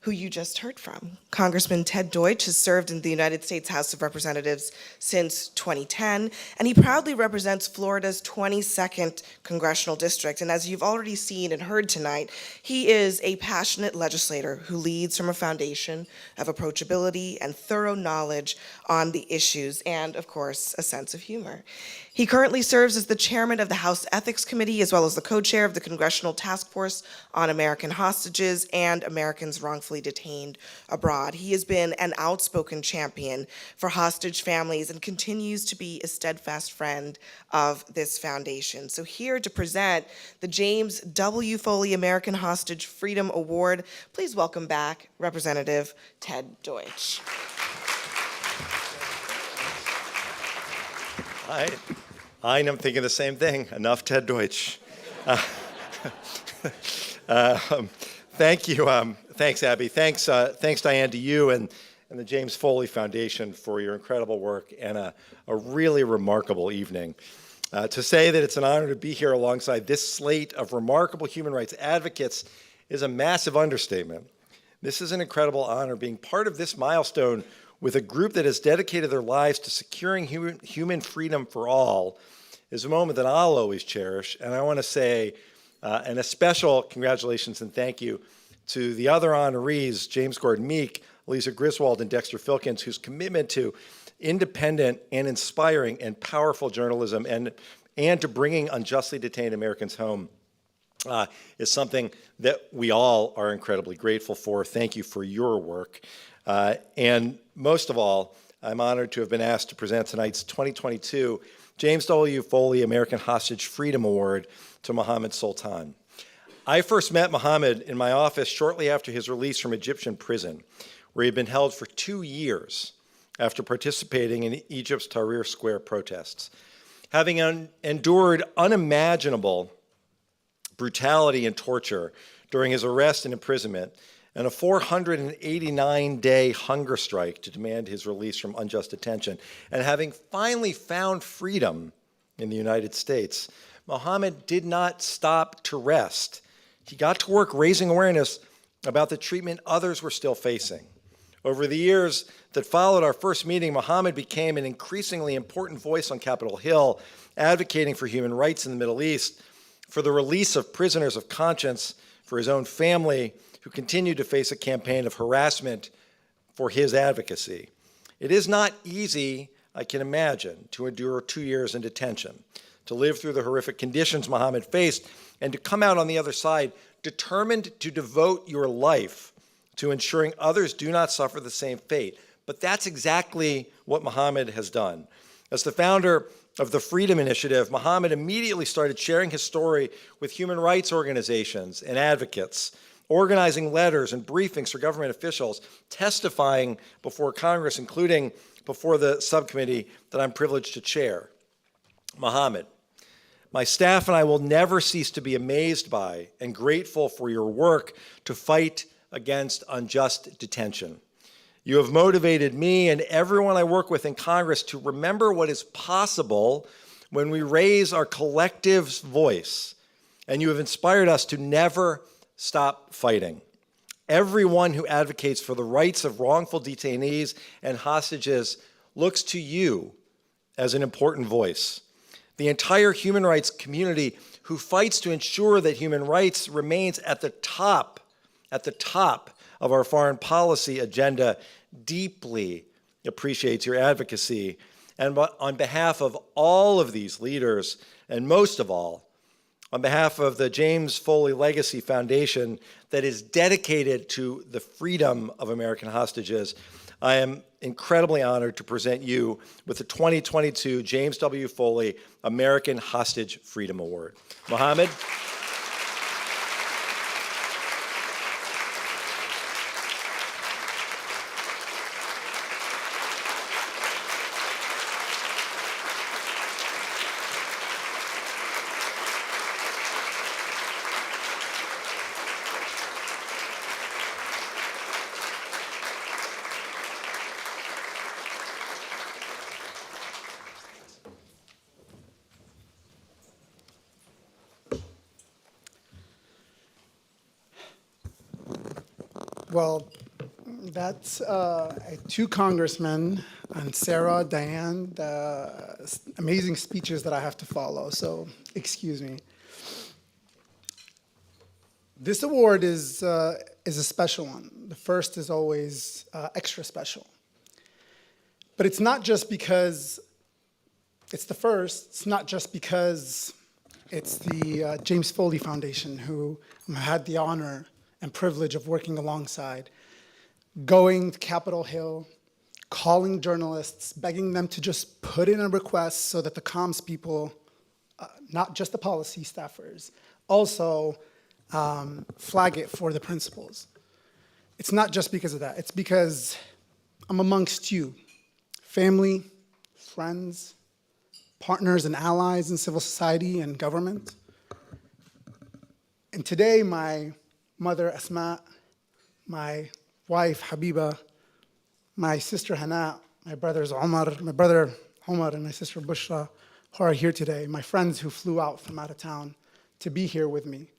Speaker 2: who you just heard from. Congressman Ted Deutsch has served in the United States House of Representatives since 2010, and he proudly represents Florida's 22nd congressional district. And as you've already seen and heard tonight, he is a passionate legislator who leads from a foundation of approachability and thorough knowledge on the issues, and of course, a sense of humor. He currently serves as the chairman of the House Ethics Committee, as well as the co-chair of the Congressional Task Force on American Hostages and Americans Wrongfully Detained Abroad. He has been an outspoken champion for hostage families and continues to be a steadfast friend of this foundation. So here to present the James W. Foley American Hostage Freedom Award, please welcome back Representative Ted Deutsch.
Speaker 20: I'm thinking the same thing. Enough Ted Deutsch. Thank you. Thanks, Abby. Thanks, Diane, to you and the James Foley Foundation for your incredible work and a really remarkable evening. To say that it's an honor to be here alongside this slate of remarkable human rights advocates is a massive understatement. This is an incredible honor, being part of this milestone with a group that has dedicated their lives to securing human freedom for all is a moment that I'll always cherish. And I want to say, and a special congratulations and thank you to the other honorees, James Gordon Meek, Lisa Griswold, and Dexter Filkins, whose commitment to independent and inspiring and powerful journalism and to bringing unjustly detained Americans home is something that we all are incredibly grateful for. Thank you for your work. And most of all, I'm honored to have been asked to present tonight's 2022 James W. Foley American Hostage Freedom Award to Mohammed Sultan. I first met Mohammed in my office shortly after his release from Egyptian prison, where he had been held for 2 years after participating in Egypt's Tahrir Square protests. Having endured unimaginable brutality and torture during his arrest and imprisonment, and a 489-day hunger strike to demand his release from unjust detention, and having finally found freedom in the United States, Mohammed did not stop to rest. He got to work raising awareness about the treatment others were still facing. Over the years that followed our first meeting, Mohammed became an increasingly important voice on Capitol Hill, advocating for human rights in the Middle East, for the release of prisoners of conscience, for his own family, who continued to face a campaign of harassment for his advocacy. It is not easy, I can imagine, to endure 2 years in detention, to live through the horrific conditions Mohammed faced, and to come out on the other side determined to devote your life to ensuring others do not suffer the same fate. But that's exactly what Mohammed has done. As the founder of the Freedom Initiative, Mohammed immediately started sharing his story with human rights organizations and advocates, organizing letters and briefings for government officials, testifying before Congress, including before the subcommittee that I'm privileged to chair. Mohammed My staff and I will never cease to be amazed by and grateful for your work to fight against unjust detention. You have motivated me and everyone I work with in Congress to remember what is possible when we raise our collective voice, and you have inspired us to never stop fighting. Everyone who advocates for the rights of wrongful detainees and hostages looks to you as an important voice. The entire human rights community who fights to ensure that human rights remains at the top of our foreign policy agenda deeply appreciates your advocacy. And on behalf of all of these leaders, and most of all, on behalf of the James Foley Legacy Foundation that is dedicated to the freedom of American hostages, I am incredibly honored to present you with the 2022 James W. Foley American Hostage Freedom Award. Mohammed.
Speaker 1: Well, that's two congressmen, and Sarah, Diane, the amazing speeches that I have to follow, so excuse me. This award is a special one. The first is always extra special. But it's not just because it's the first, it's not just because it's the James Foley Foundation, who I had the honor and privilege of working alongside, going to Capitol Hill, calling journalists, begging them to just put in a request so that the comms people, not just the policy staffers, also flag it for the principals. It's not just because of that. It's because I'm amongst you, family, friends, partners and allies in civil society and government. And today, my mother, Asma, my wife, Habiba, my sister, Hana, my brother, Omar, and my sister, Bushra, who are here today, my friends who flew out from out of town to be here with me.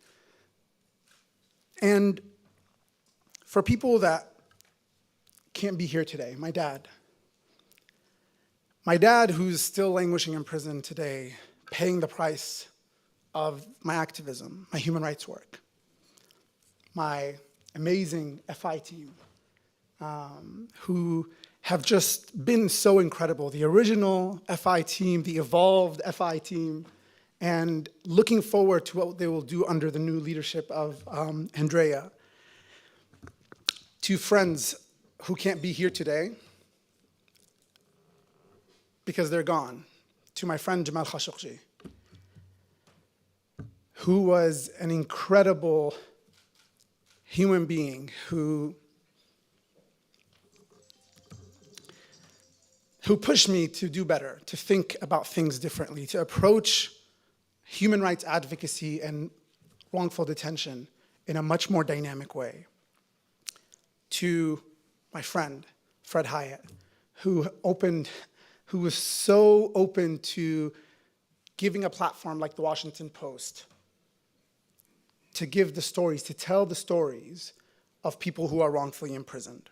Speaker 1: And for people that can't be here today, my dad, who's still languishing in prison today, paying the price of my activism, my human rights work. My amazing FI team, who have just been so incredible. The original FI team, the evolved FI team, and looking forward to what they will do under the new leadership of Andrea. Two friends who can't be here today because they're gone. To my friend Jamal Khashoggi, who was an incredible human being who pushed me to do better, to think about things differently, to approach human rights advocacy and wrongful detention in a much more dynamic way. To my friend, Fred Hyatt, who was so open to giving a platform like the Washington Post to give the stories, to tell the stories of people who are wrongfully imprisoned.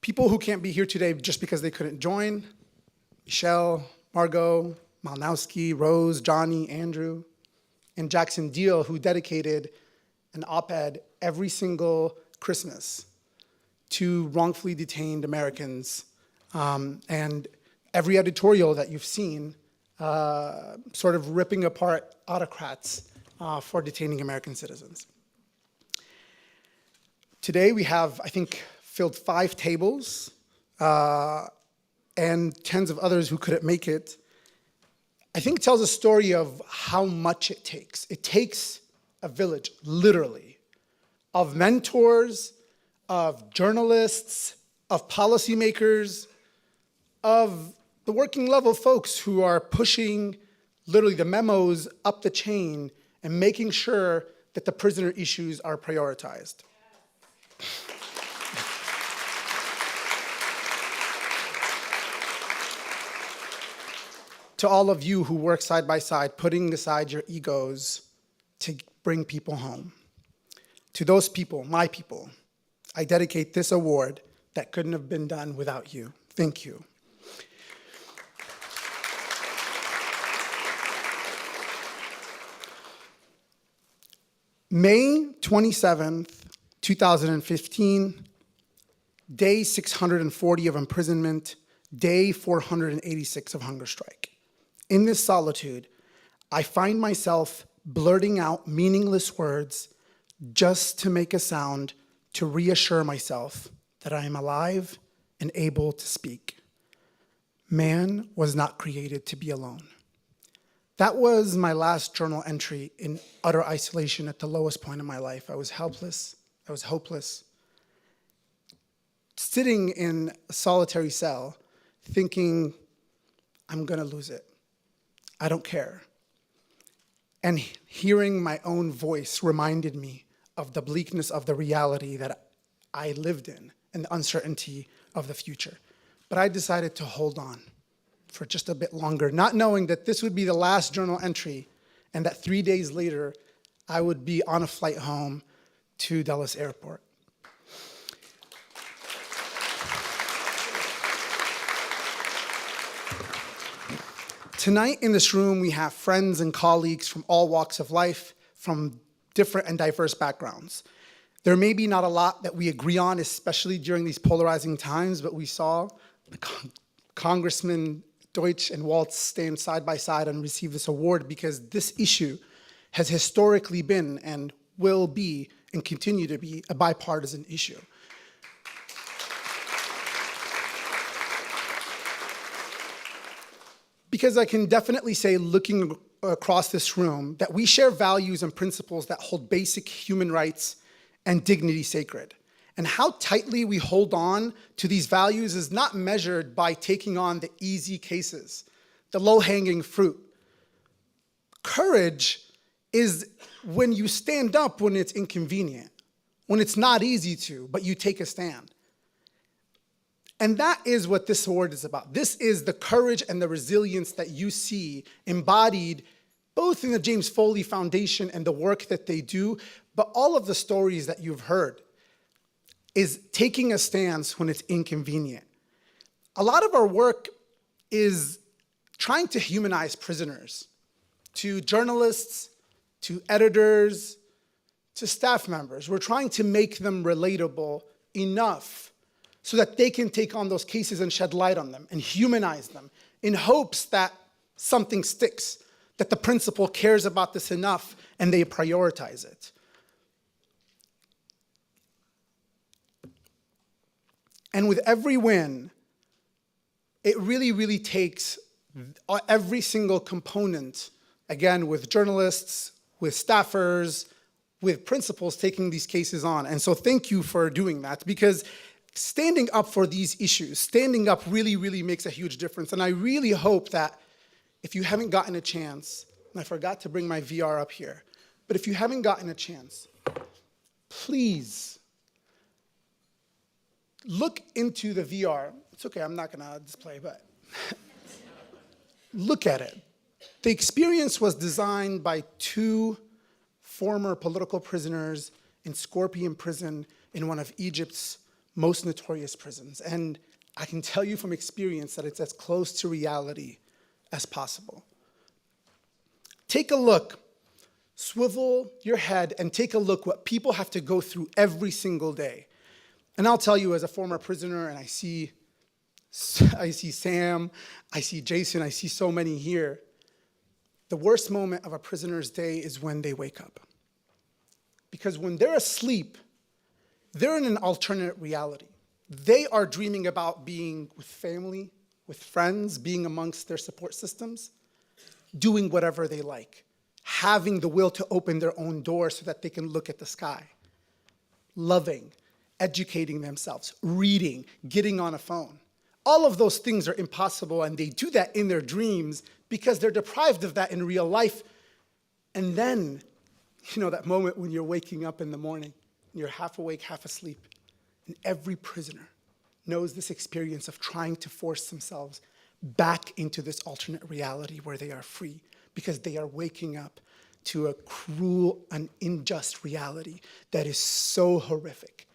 Speaker 1: People who can't be here today just because they couldn't join: Michelle, Margot, Malnowski, Rose, Johnny, Andrew, and Jackson Deal, who dedicated an op-ed every single Christmas to wrongfully detained Americans. And every editorial that you've seen sort of ripping apart autocrats for detaining American citizens. Today we have, I think, filled 5 tables and tens of others who couldn't make it. I think it tells a story of how much it takes. It takes a village, literally, of mentors, of journalists, of policymakers, of the working level folks who are pushing literally the memos up the chain and making sure that the prisoner issues are prioritized. To all of you who work side by side, putting aside your egos to bring people home. To those people, my people, I dedicate this award that couldn't have been done without you. Thank you. May 27th, 2015, day 640 of imprisonment, day 486 of hunger strike. In this solitude, I find myself blurting out meaningless words just to make a sound to reassure myself that I am alive and able to speak. Man was not created to be alone. That was my last journal entry in utter isolation at the lowest point in my life. I was helpless, I was hopeless. Sitting in a solitary cell, thinking, I'm gonna lose it. I don't care. And hearing my own voice reminded me of the bleakness of the reality that I lived in and the uncertainty of the future. But I decided to hold on for just a bit longer, not knowing that this would be the last journal entry and that 3 days later, I would be on a flight home to Dulles Airport. Tonight in this room, we have friends and colleagues from all walks of life, from different and diverse backgrounds. There may be not a lot that we agree on, especially during these polarizing times, but we saw Congressman Deutsch and Waltz stand side by side and receive this award because this issue has historically been and will be and continue to be a bipartisan issue. Because I can definitely say, looking across this room, that we share values and principles that hold basic human rights and dignity sacred. And how tightly we hold on to these values is not measured by taking on the easy cases, the low-hanging fruit. Courage is when you stand up when it's inconvenient, when it's not easy to, but you take a stand. And that is what this award is about. This is the courage and the resilience that you see embodied both in the James Foley Foundation and the work that they do, but all of the stories that you've heard is taking a stance when it's inconvenient. A lot of our work is trying to humanize prisoners, to journalists, to editors, to staff members. We're trying to make them relatable enough so that they can take on those cases and shed light on them and humanize them in hopes that something sticks, that the principal cares about this enough and they prioritize it. And with every win, it really, really takes every single component, again, with journalists, with staffers, with principals taking these cases on. And so thank you for doing that, because standing up for these issues, standing up really, really makes a huge difference. And I really hope that if you haven't gotten a chance, and I forgot to bring my VR up here, but if you haven't gotten a chance, please look into the VR. It's okay, I'm not gonna display, but look at it. The experience was designed by two former political prisoners in Scorpion Prison in one of Egypt's most notorious prisons. And I can tell you from experience that it's as close to reality as possible. Take a look, swivel your head and take a look what people have to go through every single day. And I'll tell you, as a former prisoner, and I see Sam, I see Jason, I see so many here, the worst moment of a prisoner's day is when they wake up. Because when they're asleep, they're in an alternate reality. They are dreaming about being with family, with friends, being amongst their support systems, doing whatever they like, having the will to open their own door so that they can look at the sky, loving, educating themselves, reading, getting on a phone. All of those things are impossible, and they do that in their dreams because they're deprived of that in real life. And then, that moment when you're waking up in the morning, and you're half awake, half asleep, and every prisoner knows this experience of trying to force themselves back into this alternate reality where they are free, because they are waking up to a cruel and unjust reality that is so horrific.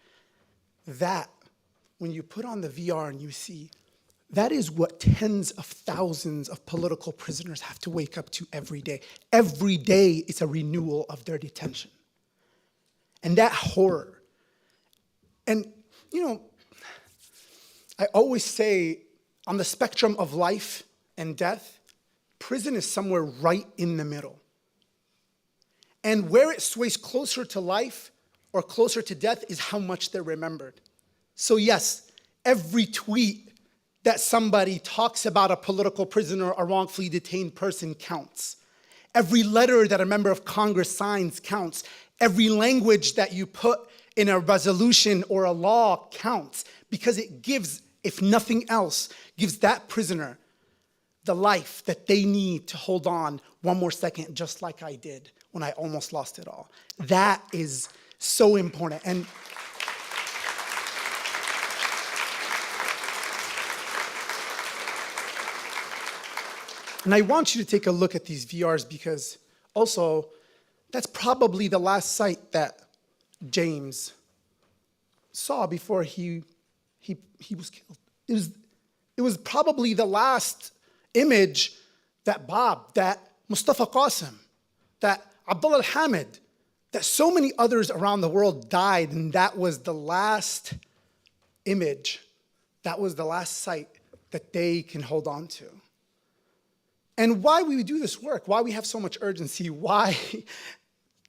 Speaker 1: That, when you put on the VR and you see, that is what tens of thousands of political prisoners have to wake up to every day. Every day is a renewal of their detention. And that horror. And, I always say, on the spectrum of life and death, prison is somewhere right in the middle. And where it sways closer to life or closer to death is how much they're remembered. So yes, every tweet that somebody talks about a political prisoner or wrongfully detained person counts. Every letter that a member of Congress signs counts. Every language that you put in a resolution or a law counts, because it gives, if nothing else, gives that prisoner the life that they need to hold on one more second, just like I did when I almost lost it all. That is so important. And I want you to take a look at these VRs, because also, that's probably the last sight that James saw before he was killed. It was probably the last image that Bob, that Mustafa Qasim, that Abdullah al-Hamid, that so many others around the world died, and that was the last image, that was the last sight that they can hold on to. And why we do this work, why we have so much urgency, why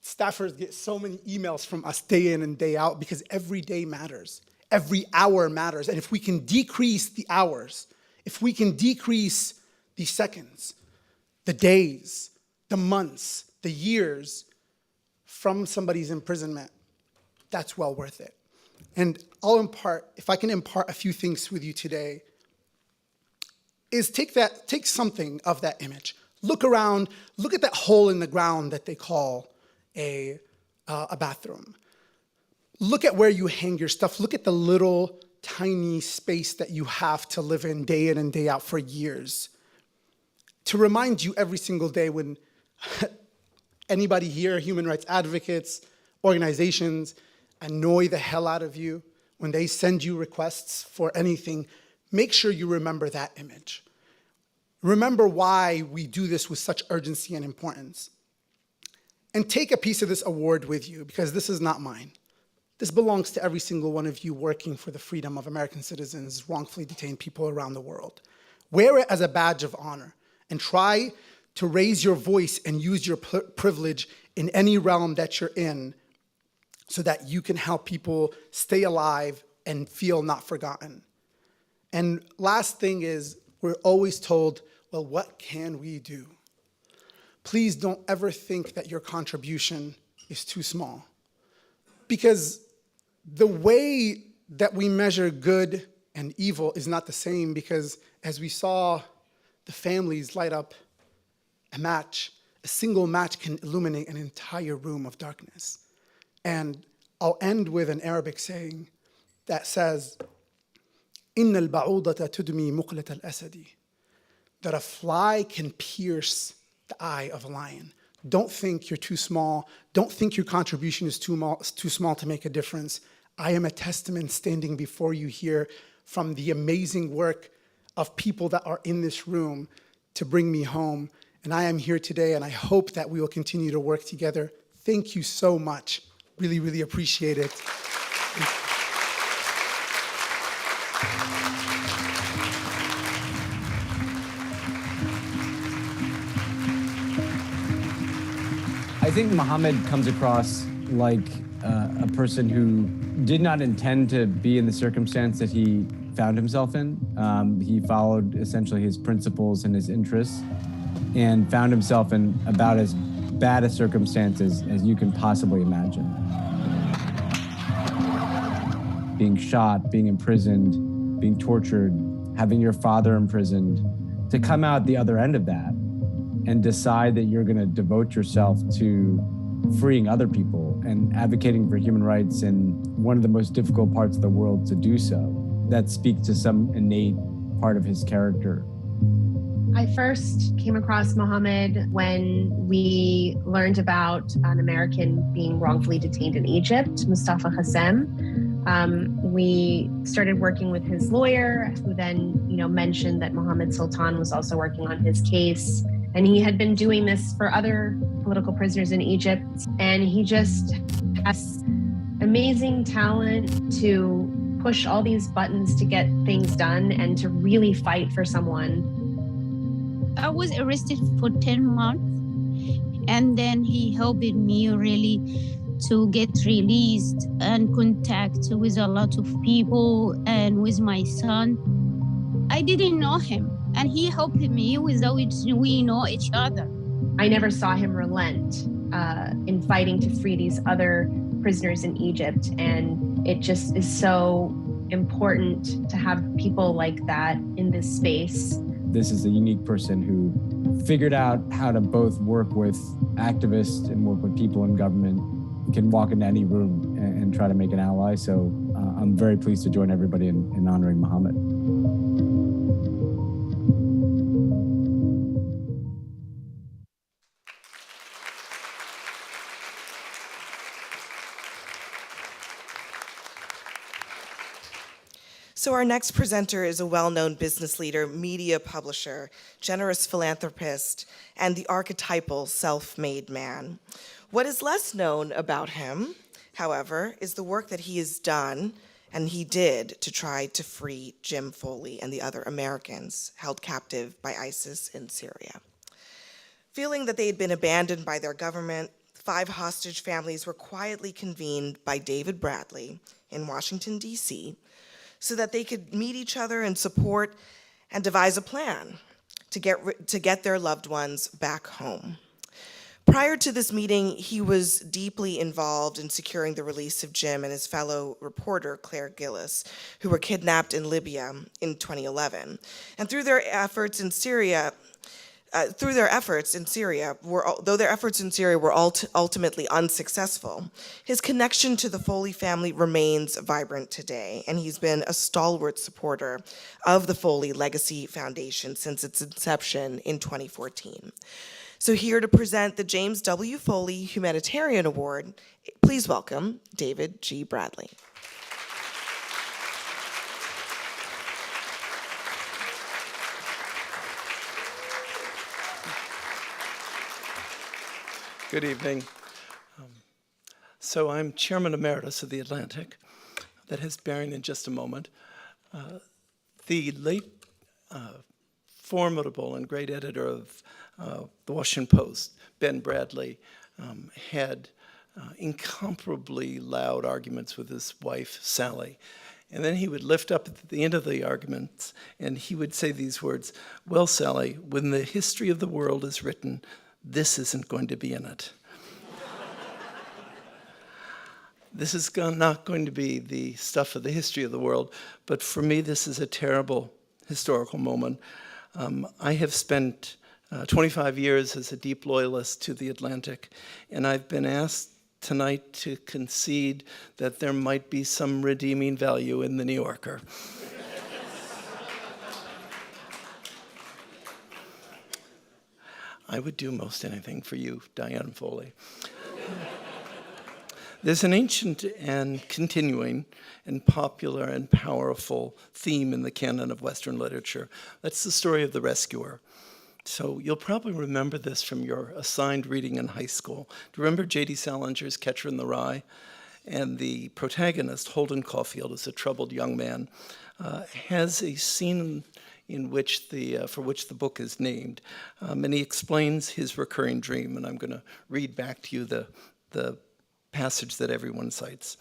Speaker 1: staffers get so many emails from us day in and day out, because every day matters. Every hour matters. And if we can decrease the hours, if we can decrease the seconds, the days, the months, the years from somebody's imprisonment, that's well worth it. And if I can impart a few things with you today, is take something of that image. Look around, look at that hole in the ground that they call a bathroom. Look at where you hang your stuff. Look at the little tiny space that you have to live in and day out for years. To remind you every single day when anybody here, human rights advocates, organizations, annoy the hell out of you, when they send you requests for anything, make sure you remember that image. Remember why we do this with such urgency and importance. And take a piece of this award with you, because this is not mine. This belongs to every single one of you working for the freedom of American citizens, wrongfully detained people around the world. Wear it as a badge of honor and try to raise your voice and use your privilege in any realm that you're in so that you can help people stay alive and feel not forgotten. And last thing is, we're always told, well, what can we do? Please don't ever think that your contribution is too small. Because the way that we measure good and evil is not the same, because as we saw the families light up a match, a single match can illuminate an entire room of darkness. And I'll end with an Arabic saying that says, إِنَّ الْبَعُوضَةَ تُدْمِي مُقْلَةَ الْأَسَدِ, that a fly can pierce the eye of a lion. Don't think you're too small. Don't think your contribution is too small to make a difference. I am a testament standing before you here from the amazing work of people that are in this room to bring me home. And I am here today, and I hope that we will continue to work together. Thank you so much. Really, really appreciate it.
Speaker 6: I think Muhammad comes across like a person who did not intend to be in the circumstance that he found himself in. He followed essentially his principles and his interests and found himself in about as bad a circumstances as you can possibly imagine. Being shot, being imprisoned, being tortured, having your father imprisoned. To come out the other end of that and decide that you're going to devote yourself to freeing other people and advocating for human rights in one of the most difficult parts of the world to do so. That speaks to some innate part of his character.
Speaker 7: I first came across Mohammed when we learned about an American being wrongfully detained in Egypt, Mustafa Hassem. We started working with his lawyer, who then, mentioned that Mohammed Sultan was also working on his case. And he had been doing this for other political prisoners in Egypt. And he just has amazing talent to push all these buttons to get things done and to really fight for someone.
Speaker 22: I was arrested for 10 months, and then he helped me really to get released and contact with a lot of people and with my son. I didn't know him, and he helped me without we know each other.
Speaker 7: I never saw him relent in fighting to free these other prisoners in Egypt, and it just is so important to have people like that in this space.
Speaker 6: This is a unique person who figured out how to both work with activists and work with people in government. He can walk into any room and try to make an ally. So I'm very pleased to join everybody in honoring Mohammed.
Speaker 2: So our next presenter is a well-known business leader, media publisher, generous philanthropist, and the archetypal self-made man. What is less known about him, however, is the work that he has done and he did to try to free Jim Foley and the other Americans held captive by ISIS in Syria. Feeling that they had been abandoned by their government, 5 hostage families were quietly convened by David Bradley in Washington, D.C., so that they could meet each other and support and devise a plan to get their loved ones back home. Prior to this meeting, he was deeply involved in securing the release of Jim and his fellow reporter, Claire Gillis, who were kidnapped in Libya in 2011. And through their efforts in Syria, though their efforts in Syria were ultimately unsuccessful, his connection to the Foley family remains vibrant today, and he's been a stalwart supporter of the Foley Legacy Foundation since its inception in 2014. So here to present the James W. Foley Humanitarian Award, please welcome David G. Bradley.
Speaker 23: Good evening. So I'm Chairman Emeritus of The Atlantic. That has bearing in just a moment. The late formidable and great editor of the Washington Post, Ben Bradley, had incomparably loud arguments with his wife, Sally. And then he would lift up at the end of the arguments and he would say these words, "Well, Sally, when the history of the world is written, this isn't going to be in it." This is not going to be the stuff of the history of the world, but for me, this is a terrible historical moment. I have spent 25 years as a deep loyalist to The Atlantic, and I've been asked tonight to concede that there might be some redeeming value in The New Yorker. I would do most anything for you, Diane Foley. There's an ancient and continuing and popular and powerful theme in the canon of Western literature. That's the story of the rescuer. So you'll probably remember this from your assigned reading in high school. Do you remember J.D. Salinger's Catcher in the Rye? And the protagonist, Holden Caulfield, is a troubled young man, has a scene in which for which the book is named. And he explains his recurring dream, and I'm going to read back to you the passage that everyone cites.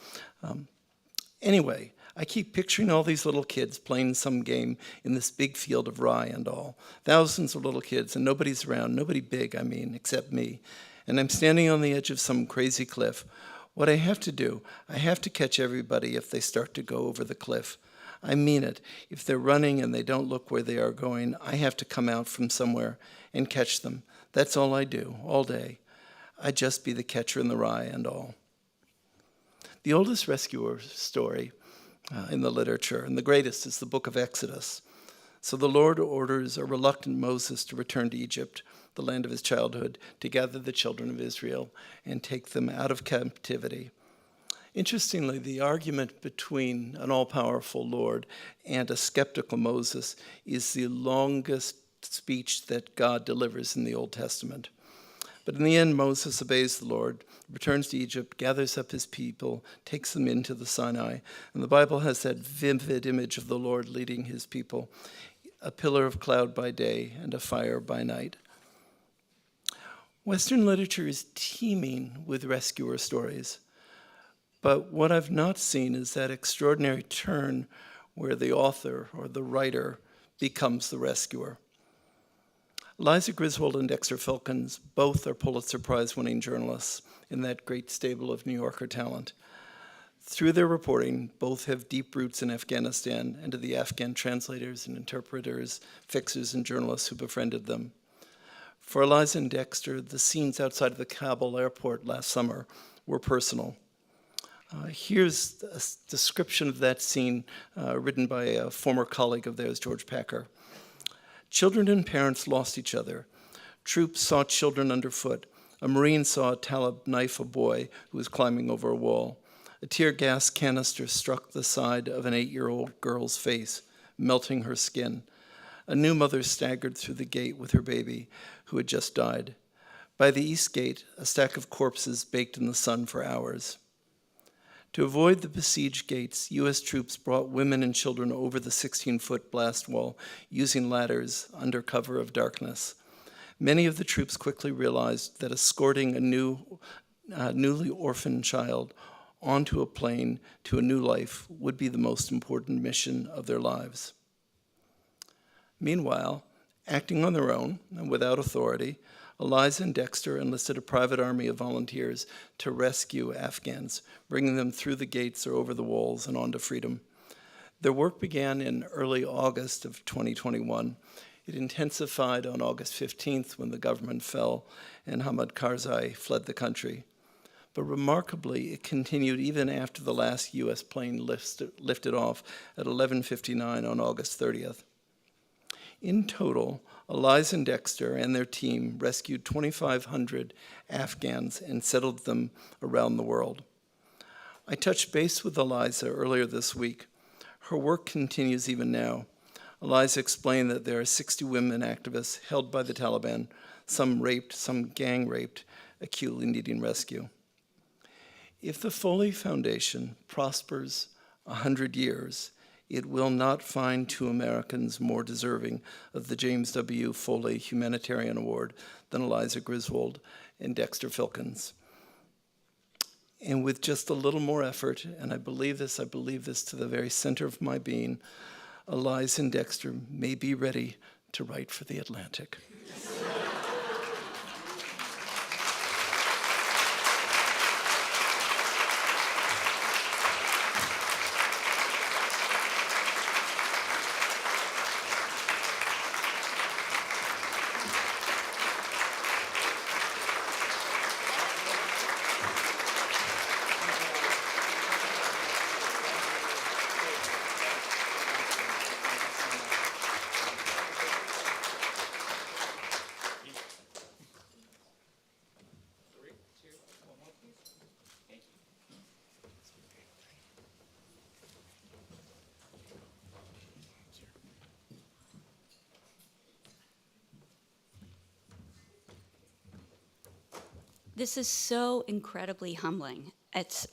Speaker 23: Anyway, I keep picturing all these little kids playing some game in this big field of rye and all. Thousands of little kids, and nobody's around, nobody big, I mean, except me. And I'm standing on the edge of some crazy cliff. What I have to do, I have to catch everybody if they start to go over the cliff. I mean it. If they're running and they don't look where they are going, I have to come out from somewhere and catch them. That's all I do, all day. I just be the catcher in the rye and all. The oldest rescuer story in the literature, and the greatest, is the book of Exodus. So the Lord orders a reluctant Moses to return to Egypt, the land of his childhood, to gather the children of Israel and take them out of captivity. Interestingly, the argument between an all-powerful Lord and a skeptical Moses is the longest speech that God delivers in the Old Testament. But in the end, Moses obeys the Lord, returns to Egypt, gathers up his people, takes them into the Sinai. And the Bible has that vivid image of the Lord leading his people, a pillar of cloud by day and a fire by night. Western literature is teeming with rescuer stories. But what I've not seen is that extraordinary turn where the author or the writer becomes the rescuer. Eliza Griswold and Dexter Filkins both are Pulitzer Prize-winning journalists in that great stable of New Yorker talent. Through their reporting, both have deep roots in Afghanistan and to the Afghan translators and interpreters, fixers, and journalists who befriended them. For Eliza and Dexter, the scenes outside of the Kabul airport last summer were personal. Here's a description of that scene written by a former colleague of theirs, George Packer. Children and parents lost each other. Troops saw children underfoot. A Marine saw a Talib knife a boy who was climbing over a wall. A tear gas canister struck the side of an 8-year-old girl's face, melting her skin. A new mother staggered through the gate with her baby, who had just died. By the east gate, a stack of corpses baked in the sun for hours. To avoid the besieged gates, U.S. troops brought women and children over the 16-foot blast wall, using ladders under cover of darkness. Many of the troops quickly realized that escorting a newly orphaned child onto a plane to a new life would be the most important mission of their lives. Meanwhile, acting on their own and without authority, Eliza and Dexter enlisted a private army of volunteers to rescue Afghans, bringing them through the gates or over the walls and onto freedom. Their work began in early August of 2021. It intensified on August 15th when the government fell and Hamid Karzai fled the country. But remarkably, it continued even after the last U.S. plane lifted off at 11:59 on August 30th. In total, Eliza and Dexter and their team rescued 2,500 Afghans and settled them around the world. I touched base with Eliza earlier this week. Her work continues even now. Eliza explained that there are 60 women activists held by the Taliban, some raped, some gang raped, acutely needing rescue. If the Foley Foundation prospers 100 years, it will not find two Americans more deserving of the James W. Foley Humanitarian Award than Eliza Griswold and Dexter Filkins. And with just a little more effort, and I believe this to the very center of my being, Eliza and Dexter may be ready to write for the Atlantic.
Speaker 9: This is so incredibly humbling. It's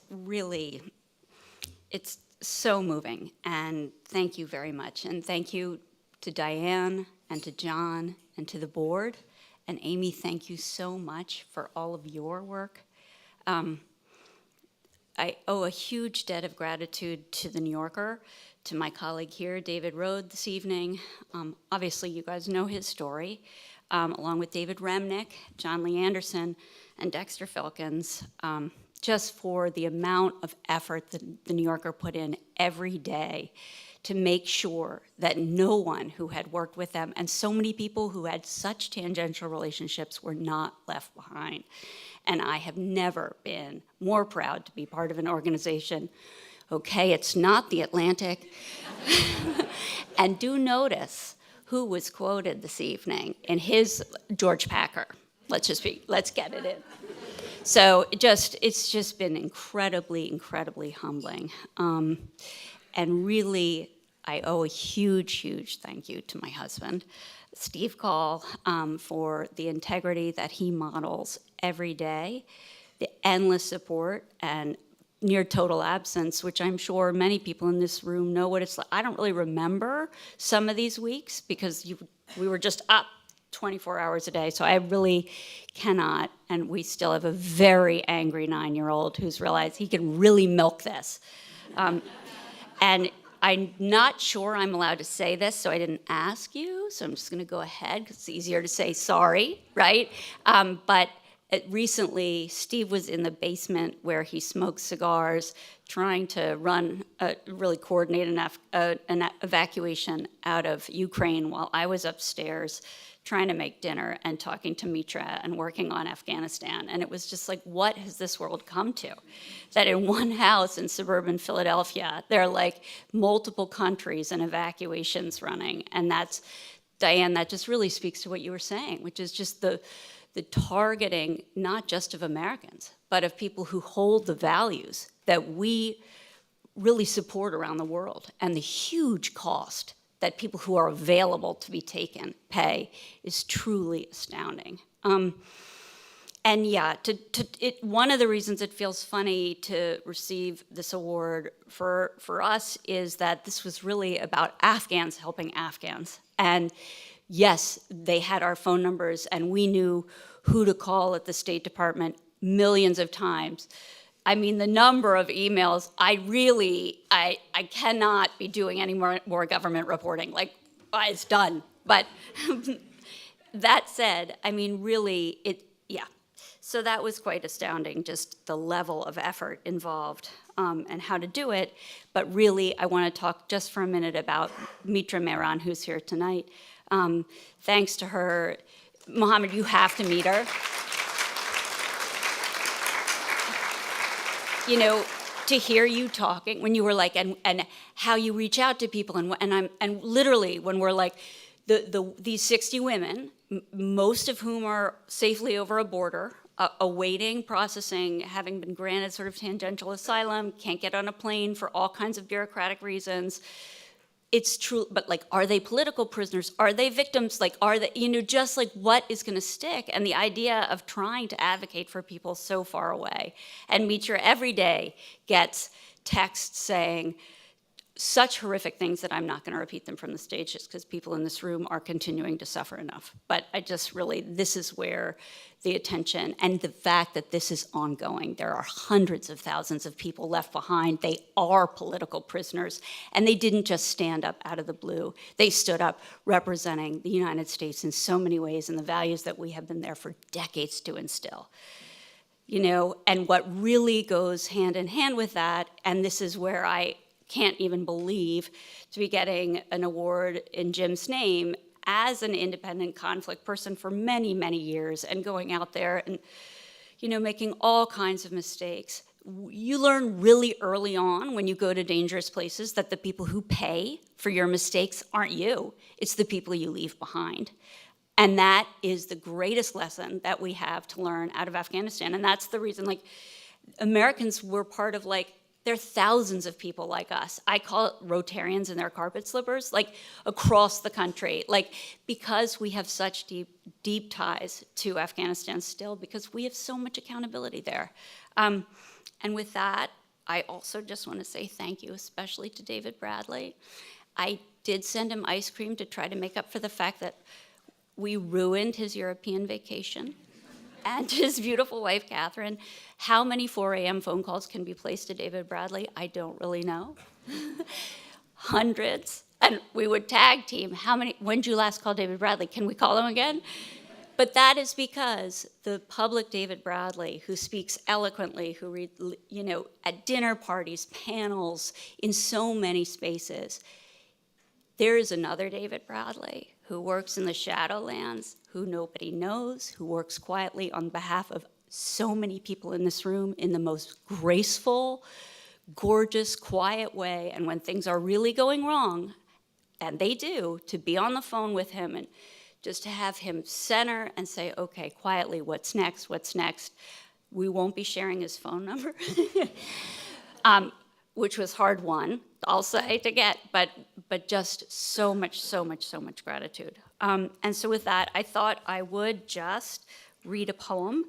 Speaker 9: so moving, and thank you very much. And thank you to Diane and to John and to the board. And Amy, thank you so much for all of your work. I owe a huge debt of gratitude to the New Yorker, to my colleague here, David Rode, this evening. Obviously, you guys know his story, along with David Remnick, John Lee Anderson, and Dexter Filkins, just for the amount of effort that the New Yorker put in every day to make sure that no one who had worked with them, and so many people who had such tangential relationships, were not left behind. And I have never been more proud to be part of an organization. Okay, it's not the Atlantic. And do notice who was quoted this evening in his George Packer. Let's get it in. So it's just been incredibly, incredibly humbling. And really, I owe a huge, huge thank you to my husband, Steve Call, for the integrity that he models every day, the endless support and near total absence, which I'm sure many people in this room know what it's like. I don't really remember some of these weeks because we were just up 24 hours a day, so I really cannot, and we still have a very angry 9-year-old who's realized he can really milk this. And I'm not sure I'm allowed to say this, so I didn't ask you, so I'm just gonna go ahead, because it's easier to say sorry, right? But recently, Steve was in the basement where he smoked cigars, trying to really coordinate an evacuation out of Ukraine while I was upstairs trying to make dinner and talking to Mitra and working on Afghanistan. And it was just like, what has this world come to? That in one house in suburban Philadelphia, there are like multiple countries and evacuations running. And that's, Diane, that just really speaks to what you were saying, which is just the targeting, not just of Americans, but of people who hold the values that we really support around the world. And the huge cost that people who are available to be taken pay is truly astounding. And yeah, one of the reasons it feels funny to receive this award for us is that this was really about Afghans helping Afghans. And yes, they had our phone numbers and we knew who to call at the State Department millions of times. I mean, the number of emails, I cannot be doing any more government reporting. Like, it's done. But that said, I mean, really, yeah. So that was quite astounding, just the level of effort involved and how to do it. But really, I want to talk just for a minute about Mitra Mehran, who's here tonight. Thanks to her, Mohammed, you have to meet her. You know, to hear you talking when you were like, and how you reach out to people, and literally when we're like, these 60 women, most of whom are safely over a border, awaiting processing, having been granted sort of tangential asylum, can't get on a plane for all kinds of bureaucratic reasons. It's true, but like, are they political prisoners? Are they victims? Like, are they, you know, just like what is gonna stick? And the idea of trying to advocate for people so far away. And Mitra every day gets texts saying such horrific things that I'm not gonna repeat them from the stage just because people in this room are continuing to suffer enough. But I just really, this is where the attention and the fact that this is ongoing. There are hundreds of thousands of people left behind. They are political prisoners, and they didn't just stand up out of the blue. They stood up representing the United States in so many ways and the values that we have been there for decades to instill. You know, and what really goes hand in hand with that, and this is where I can't even believe to be getting an award in Jim's name, as an independent conflict person for many, many years and going out there and, you know, making all kinds of mistakes. You learn really early on when you go to dangerous places that the people who pay for your mistakes aren't you. It's the people you leave behind. And that is the greatest lesson that we have to learn out of Afghanistan. And that's the reason, like, Americans were part of, like, there are thousands of people like us. I call it Rotarians in their carpet slippers, like across the country, like because we have such deep ties to Afghanistan still, because we have so much accountability there. And with that, I also just want to say thank you, especially to David Bradley. I did send him ice cream to try to make up for the fact that we ruined his European vacation. And his beautiful wife, Catherine. How many 4 a.m. phone calls can be placed to David Bradley? I don't really know. Hundreds. And we would tag team. When did you last call David Bradley? Can we call him again? But that is because the public David Bradley, who speaks eloquently, who read, you know, at dinner parties, panels, in so many spaces, There is another David Bradley who works in the Shadowlands, who nobody knows, who works quietly on behalf of so many people in this room in the most graceful, gorgeous, quiet way. And when things are really going wrong, and they do, to be on the phone with him and just to have him center and say, okay, quietly, what's next, what's next? We won't be sharing his phone number, which was hard won, I'll say, to get, but just so much gratitude. And so with that, I thought I would just read a poem.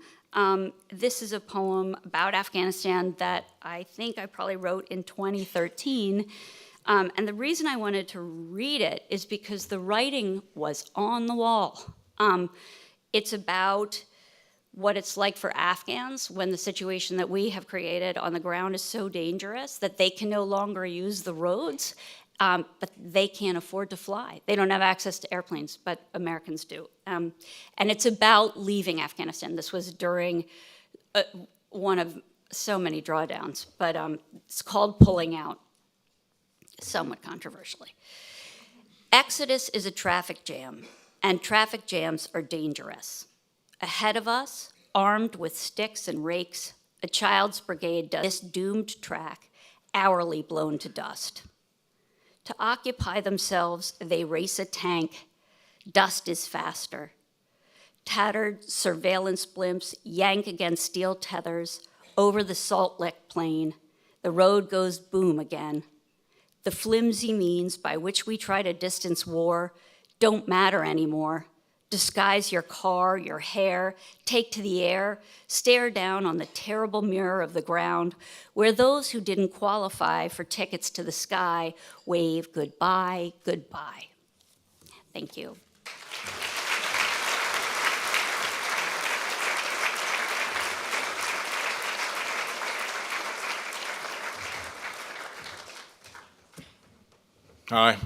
Speaker 9: This is a poem about Afghanistan that I think I probably wrote in 2013. And the reason I wanted to read it is because the writing was on the wall. It's about what it's like for Afghans when the situation that we have created on the ground is so dangerous that they can no longer use the roads, but they can't afford to fly. They don't have access to airplanes, but Americans do. And it's about leaving Afghanistan. This was during one of so many drawdowns, but it's called Pulling Out, somewhat controversially. Exodus is a traffic jam, and traffic jams are dangerous. Ahead of us, armed with sticks and rakes, a child's brigade does this doomed track, hourly blown to dust. To occupy themselves, they race a tank. Dust is faster. Tattered surveillance blimps yank against steel tethers over the Salt Lick Plain. The road goes boom again. The flimsy means by which we try to distance war don't matter anymore. Disguise your car, your hair, take to the air, stare down on the terrible mirror of the ground where those who didn't qualify for tickets to the sky wave goodbye, goodbye. Thank you.
Speaker 13: Hi.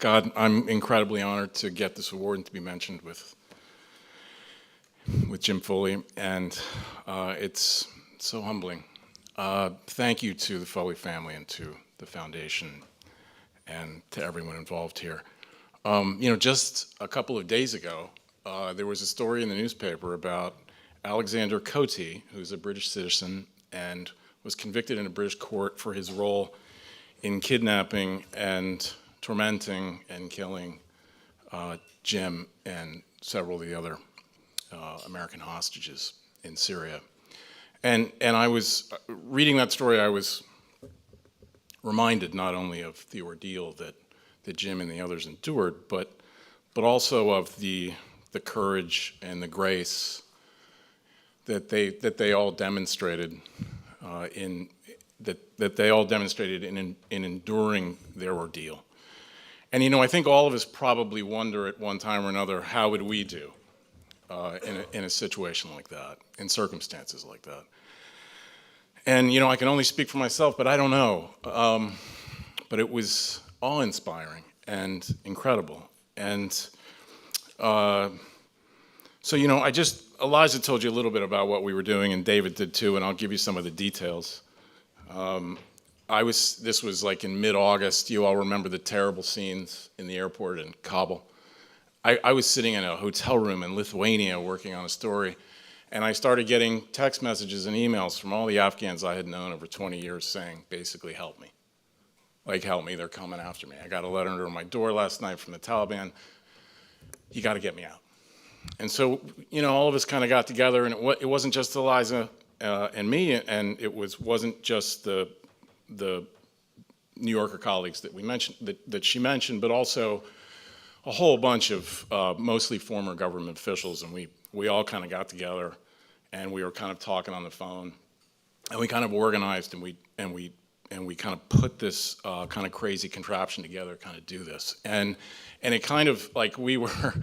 Speaker 13: God, I'm incredibly honored to get this award and to be mentioned with Jim Foley, and it's so humbling. Thank you to the Foley family and to the foundation and to everyone involved here. Just a couple of days ago, there was a story in the newspaper about Alexander Coty, who's a British citizen and was convicted in a British court for his role in kidnapping and tormenting and killing Jim and several of the other American hostages in Syria. And I was reading that story, I was reminded not only of the ordeal that Jim and the others endured, but also of the courage and the grace that they all demonstrated in enduring their ordeal. And I think all of us probably wonder at one time or another, how would we do in a situation like that, in circumstances like that? And I can only speak for myself, but I don't know. But it was awe-inspiring and incredible. And so Elijah told you a little bit about what we were doing, and David did too, and I'll give you some of the details. This was like in mid-August. You all remember the terrible scenes in the airport in Kabul. I was sitting in a hotel room in Lithuania working on a story, and I started getting text messages and emails from all the Afghans I had known over 20 years saying, basically, help me. Like, help me, they're coming after me. I got a letter under my door last night from the Taliban. You got to get me out. And so, all of us kind of got together, and it wasn't just Eliza and me, and it wasn't just the New Yorker colleagues that we mentioned, that she mentioned, but also a whole bunch of mostly former government officials, and we all kind of got together, and we were kind of talking on the phone, and we kind of organized, and we kind of put this kind of crazy contraption together, kind of do this, and it kind of like we were,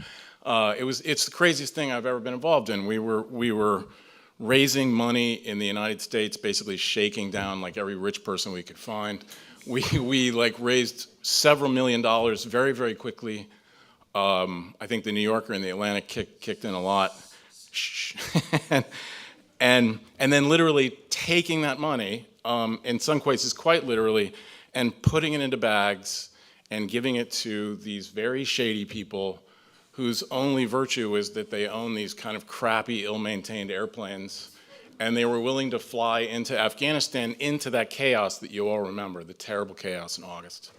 Speaker 13: it's the craziest thing I've ever been involved in. We were raising money in the United States, basically shaking down like every rich person we could find. We like raised several $1 million very, very quickly. I think the New Yorker and the Atlantic kicked in a lot. and then literally taking that money, in some cases quite literally, and putting it into bags and giving it to these very shady people whose only virtue is that they own these kind of crappy, ill-maintained airplanes, and they were willing to fly into Afghanistan, into that chaos that you all remember, the terrible chaos in August,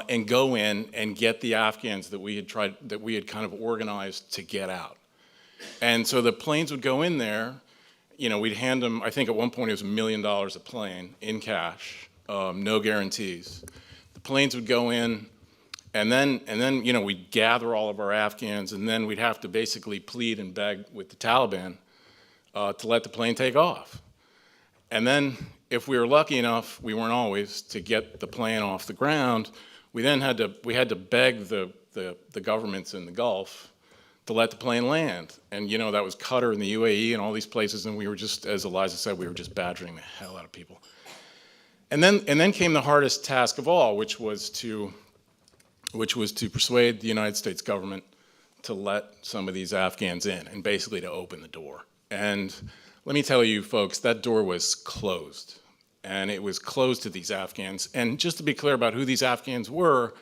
Speaker 13: and go in and get the Afghans that we had kind of organized to get out. And so the planes would go in there, you know, we'd hand them, I think at one point it was $1 million a plane in cash, no guarantees. The planes would go in, and then, you know, we'd gather all of our Afghans, and then we'd have to basically plead and beg with the Taliban to let the plane take off. And then, if we were lucky enough, we weren't always, to get the plane off the ground, we had to beg the governments in the Gulf to let the plane land. And you know, that was Qatar and the UAE and all these places, and we were just, as Eliza said, we were just badgering the hell out of people. And then came the hardest task of all, which was to persuade the United States government to let some of these Afghans in, and basically to open the door. And let me tell you folks, that door was closed. And it was closed to these Afghans. And just to be clear about who these Afghans were,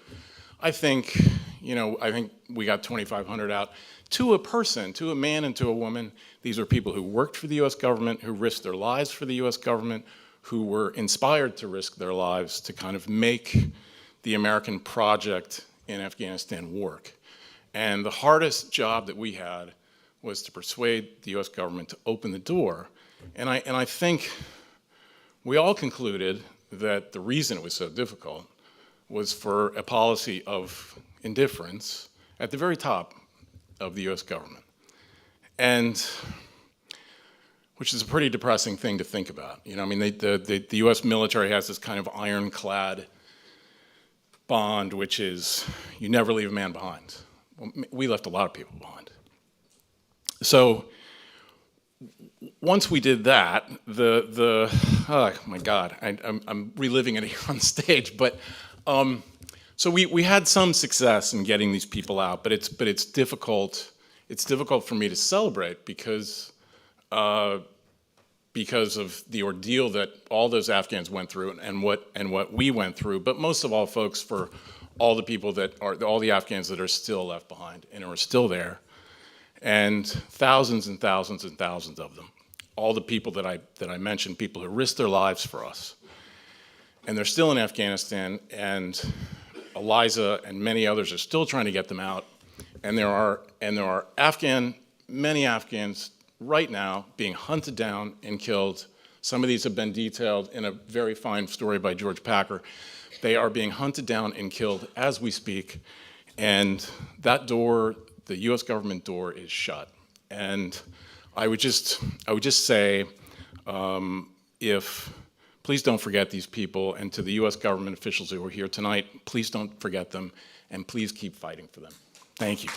Speaker 13: I think we got 2,500 out. To a person, to a man and to a woman, these are people who worked for the US government, who risked their lives for the US government, who were inspired to risk their lives to kind of make the American project in Afghanistan work. And the hardest job that we had was to persuade the US government to open the door. And I think we all concluded that the reason it was so difficult was for a policy of indifference at the very top of the US government. And which is a pretty depressing thing to think about. You know, I mean, the US military has this kind of ironclad bond, which is you never leave a man behind. Well, we left a lot of people behind. So once we did that, oh my God, I'm reliving it here on stage, but so we had some success in getting these people out, but it's difficult. It's difficult for me to celebrate because of the ordeal that all those Afghans went through and what we went through. But most of all, folks, for all the people all the Afghans that are still left behind and are still there, and thousands and thousands and thousands of them. All the people that I mentioned, people who risked their lives for us, and they're still in Afghanistan. And Eliza and many others are still trying to get them out. And there are many Afghans right now being hunted down and killed. Some of these have been detailed in a very fine story by George Packer. They are being hunted down and killed as we speak. And that door, the US government door, is shut. And I would just say, please don't forget these people, and to the US government officials who are here tonight, please don't forget them, and please keep fighting for them. Thank you.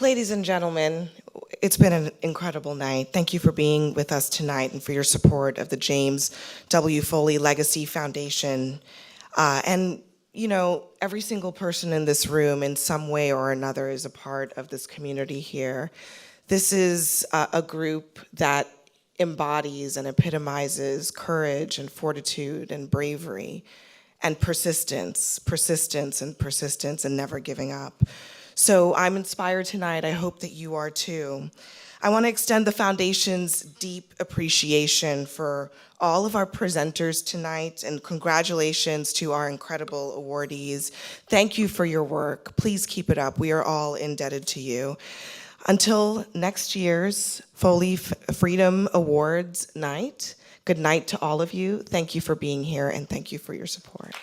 Speaker 2: Ladies and gentlemen, it's been an incredible night. Thank you for being with us tonight and for your support of the James W. Foley Legacy Foundation. And you know, every single person in this room in some way or another is a part of this community here. This is a group that embodies and epitomizes courage and fortitude and bravery and persistence and never giving up. So I'm inspired tonight. I hope that you are too. I want to extend the Foundation's deep appreciation for all of our presenters tonight, and congratulations to our incredible awardees. Thank you for your work. Please keep it up. We are all indebted to you. Until next year's Foley Freedom Awards night, good night to all of you. Thank you for being here, and thank you for your support.